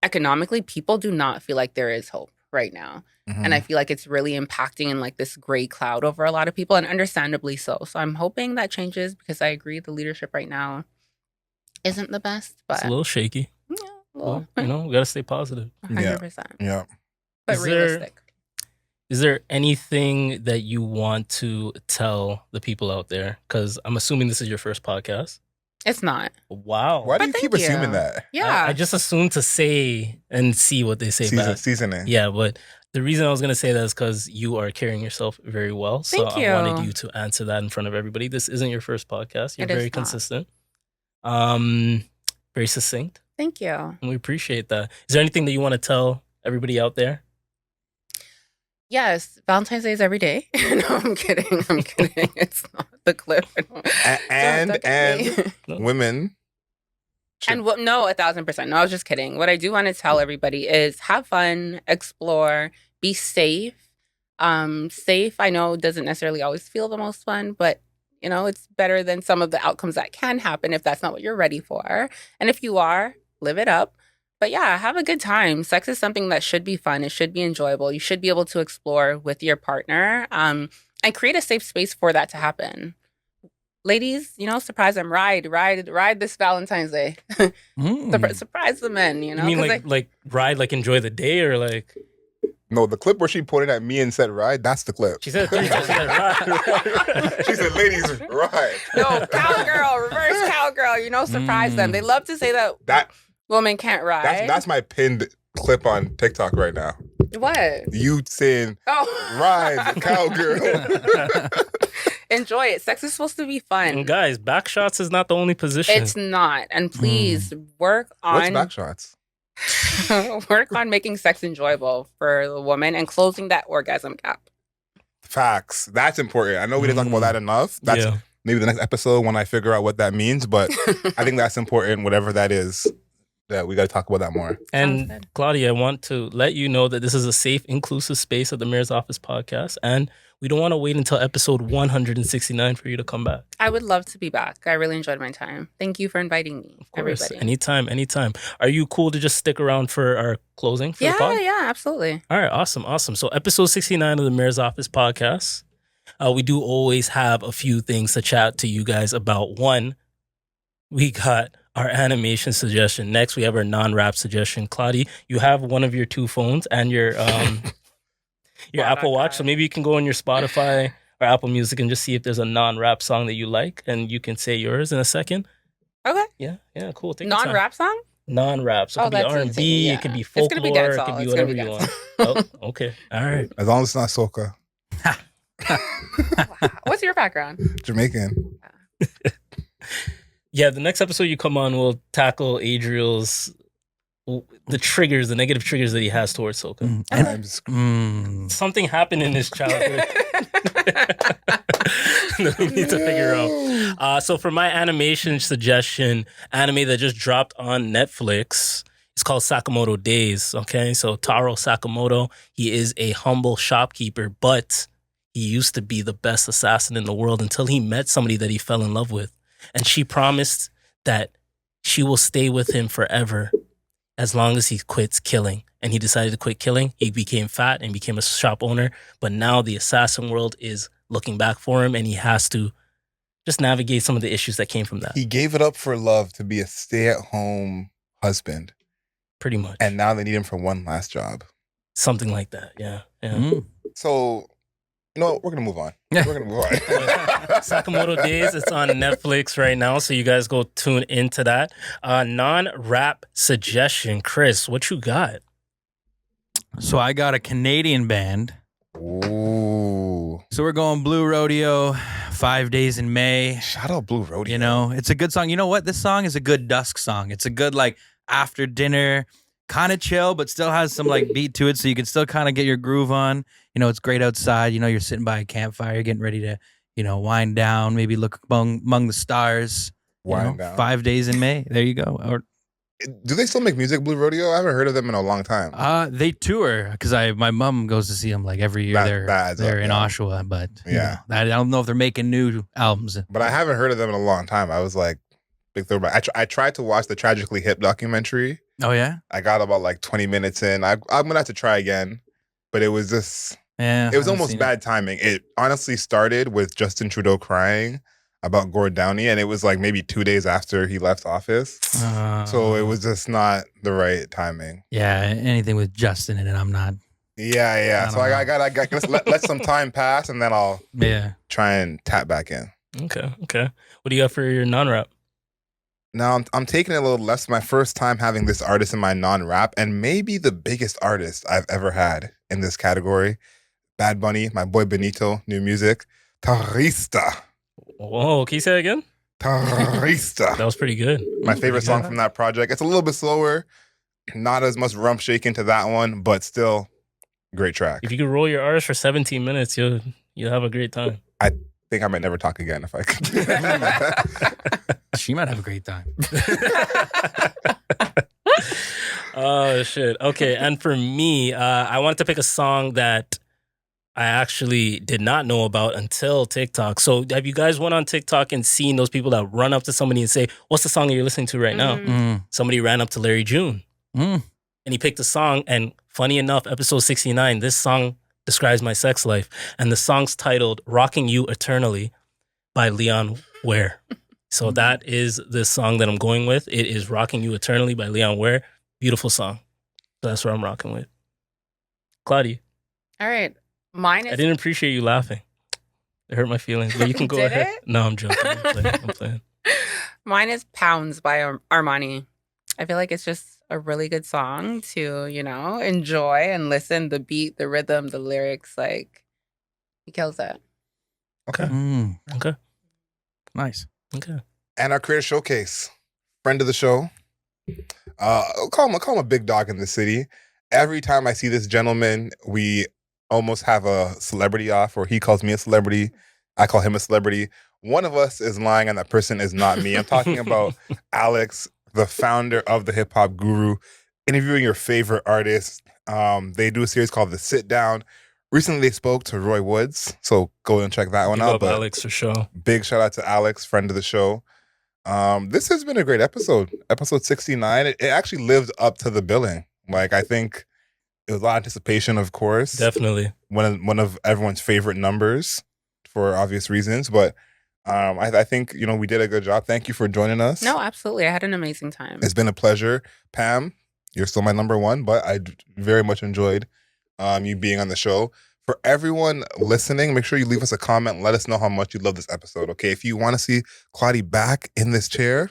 economically, people do not feel like there is hope right now. Mhm. And I feel like it's really impacting in like this gray cloud over a lot of people, and understandably so. So I'm hoping that changes, because I agree the leadership right now isn't the best, It's but a little shaky. yeah, Well, we got to stay positive. 100%. Yeah. But Is there- realistic. Is there anything that you want to tell the people out there? Because I'm assuming this is your first podcast. It's not. Wow. Why do But you keep thank you. assuming that? Yeah. I just assumed to say and see what they say back. Seasoning. Yeah, but the reason I was going to say that is because you are carrying yourself very well. So Thank I wanted you. you to answer that in front of everybody. This isn't your first podcast. You're It is very not. consistent. Very succinct. Thank you. And we appreciate that. Is there anything that you want to tell everybody out there? Yes, Valentine's Day is every day. No, I'm kidding. I'm kidding. It's not the clip. And Don't at me. women. And no, 1,000%. No, I was just kidding. What I do want to tell everybody is have fun, explore, be safe. Safe, I know, doesn't necessarily always feel the most fun, but it's better than some of the outcomes that can happen if that's not what you're ready for. And if you are, live it up. But yeah, have a good time. Sex is something that should be fun. It should be enjoyable. You should be able to explore with your partner, and create a safe space for that to happen. ladies, surprise them. Ride this Valentine's Day. Surprise the men, You mean 'cause like ride, like enjoy the day, or like? No, the clip where she pointed at me and said ride, that's the clip. She said 3 times. She said ride. She said, ladies, ride. no, cowgirl, reverse cowgirl, surprise them. They love to say that women can't ride. That's my pinned clip on TikTok right now. What? You saying, ride, cowgirl. Enjoy it. Sex is supposed to be fun. And guys, back shots is not the only position. It's not. And please work What's on back shots? work on making sex enjoyable for the woman and closing that orgasm gap. Facts. That's important. I know we didn't talk about that enough. That's maybe the next episode when I figure out what that means, but I think that's important, whatever that is. That we got to talk about that more. And Claudy, I want to let you know that this is a safe, inclusive space at the Mayor's Office podcast, and we don't want to wait until episode 169 for you to come back. I would love to be back. I really enjoyed my time. Thank you for inviting me, Of course, everybody. anytime. Are you cool to just stick around for our closing for the pod? Yeah, absolutely. All right, awesome. So episode 69 of the Mayor's Office podcast, we do always have a few things to chat to you guys about. One, we got our animation suggestion. Next, we have our non-rap suggestion. Claudy, you have one of your two phones and your Apple Watch, so maybe you can go on your Spotify or Apple Music and just see if there's a non-rap song that you like, and you can say yours in a second. Okay. Yeah, cool. Take your time. Non-rap song? Non-rap. So it could be R&B, easy, it could be It's gonna be folklore, it dancehall. could be It's gonna whatever be you want. Oh, okay. All right. As long as it's not soca. Wow. What's your background? Jamaican. Yeah, the next episode you come on, we'll tackle Adriel's the negative triggers that he has towards soca. Something happened in his childhood that we need to figure out. So for my animation suggestion, anime that just dropped on Netflix, it's called Sakamoto Days. Okay, so Taro Sakamoto, he is a humble shopkeeper, but he used to be the best assassin in the world until he met somebody that he fell in love with. And she promised that she will stay with him forever as long as he quits killing. And he decided to quit killing. He became fat and became a shop owner. But now the assassin world is looking back for him, and he has to just navigate some of the issues that came from that. He gave it up for love to be a stay-at-home husband. Pretty much. And now they need him for one last job. Something like that, yeah. So, you know what? We're going to move on. We're going to move on. Sakamoto Days, it's on Netflix right now, so you guys go tune into that. Non-rap suggestion. Chris, what you got? So I got a Canadian band. Ooh. So we're going Blue Rodeo, 5 Days in May. Shout out Blue Rodeo. You know, it's a good song. You know what? This song is a good dusk song. It's a good, like, after dinner, kind of chill, but still has some, like, beat to it, so you can still kind of get your groove on. You know, it's great outside. You know, you're sitting by a campfire, you're getting ready to, you know, wind down, maybe look among the stars. Wind down. 5 Days in May. There you go. Or do they still make music, Blue Rodeo? I haven't heard of them in a long time. they tour because my mom goes to see them like every year. They're in Oshawa, but I don't know if they're making new albums. But I haven't heard of them in a long time. I was like, big throwback. I tried to watch the Tragically Hip documentary. Oh yeah, I got about like 20 minutes in. I'm gonna have to try again, but it was just it was almost bad timing. It honestly started with Justin Trudeau crying about Gord Downey, and it was like maybe 2 days after he left office. So it was just not the right timing. Yeah, anything with Justin in it, I'm not. Yeah. So I got let some time pass, and then I'll try and tap back in. Okay. What do you got for your non-rap? Now I'm taking it a little less. My first time having this artist in my non-rap, and maybe the biggest artist I've ever had in this category. Bad Bunny, my boy Benito, new music. Tarista. Whoa, can you say it again? Tarista. That was pretty good. My favorite song from that project. It's a little bit slower, not as much rump shaking to that one, but still great track. If you could roll your R's for 17 minutes, you'll have a great time. I think I might never talk again if I could. She might have a great time. Oh shit. Okay, and for me, I wanted to pick a song that I actually did not know about until TikTok. So have you guys went on TikTok and seen those people that run up to somebody and say, what's the song that you're listening to right now? Somebody ran up to Larry June and he picked a song. And funny enough, episode 69, this song describes my sex life. And the song's titled Rocking You Eternally by Leon Where. So that is the song that I'm going with. It is Rocking You Eternally by Leon Ware. Beautiful song. So that's what I'm rocking with. Claudy, All right. Mine I is didn't appreciate you laughing. It hurt my feelings, but you can go Did ahead. it? No, I'm joking. I'm playing. Mine is Pounds by Armani. I feel like it's just a really good song to, enjoy and listen. The beat, the rhythm, the lyrics, like, he kills it. Okay. Okay. Nice. Okay. And our creator showcase, friend of the show. I'll call him a big dog in the city. Every time I see this gentleman, we almost have a celebrity off, or he calls me a celebrity. I call him a celebrity. One of us is lying, and that person is not me. I'm talking about Alex, the founder of the Hip Hop Guru, interviewing your favorite artists. They do a series called The Sit Down. Recently, they spoke to Roy Woods, so go and check that one Give out. up But Alex for sure. big shout out to Alex, friend of the show. This has been a great episode. Episode 69. It actually lived up to the billing. Like, I think it was a lot of anticipation, of course. Definitely. One of everyone's favorite numbers for obvious reasons. But I think, we did a good job. Thank you for joining us. No, absolutely. I had an amazing time. It's been a pleasure. Pam, you're still my number one, but I very much enjoyed you being on the show. For everyone listening, make sure you leave us a comment and let us know how much you love this episode, okay? If you want to see Claudy back in this chair,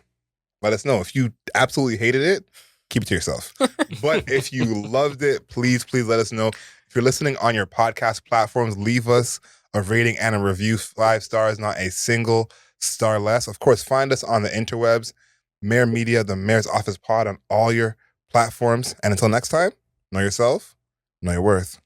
let us know. If you absolutely hated it, keep it to yourself. But if you loved it, please let us know. If you're listening on your podcast platforms, leave us a rating and a review. 5 stars, not a single star less. Of course, find us on the interwebs, Mayor Media, the Mayor's Office Pod on all your platforms. And until next time, know yourself, know your worth.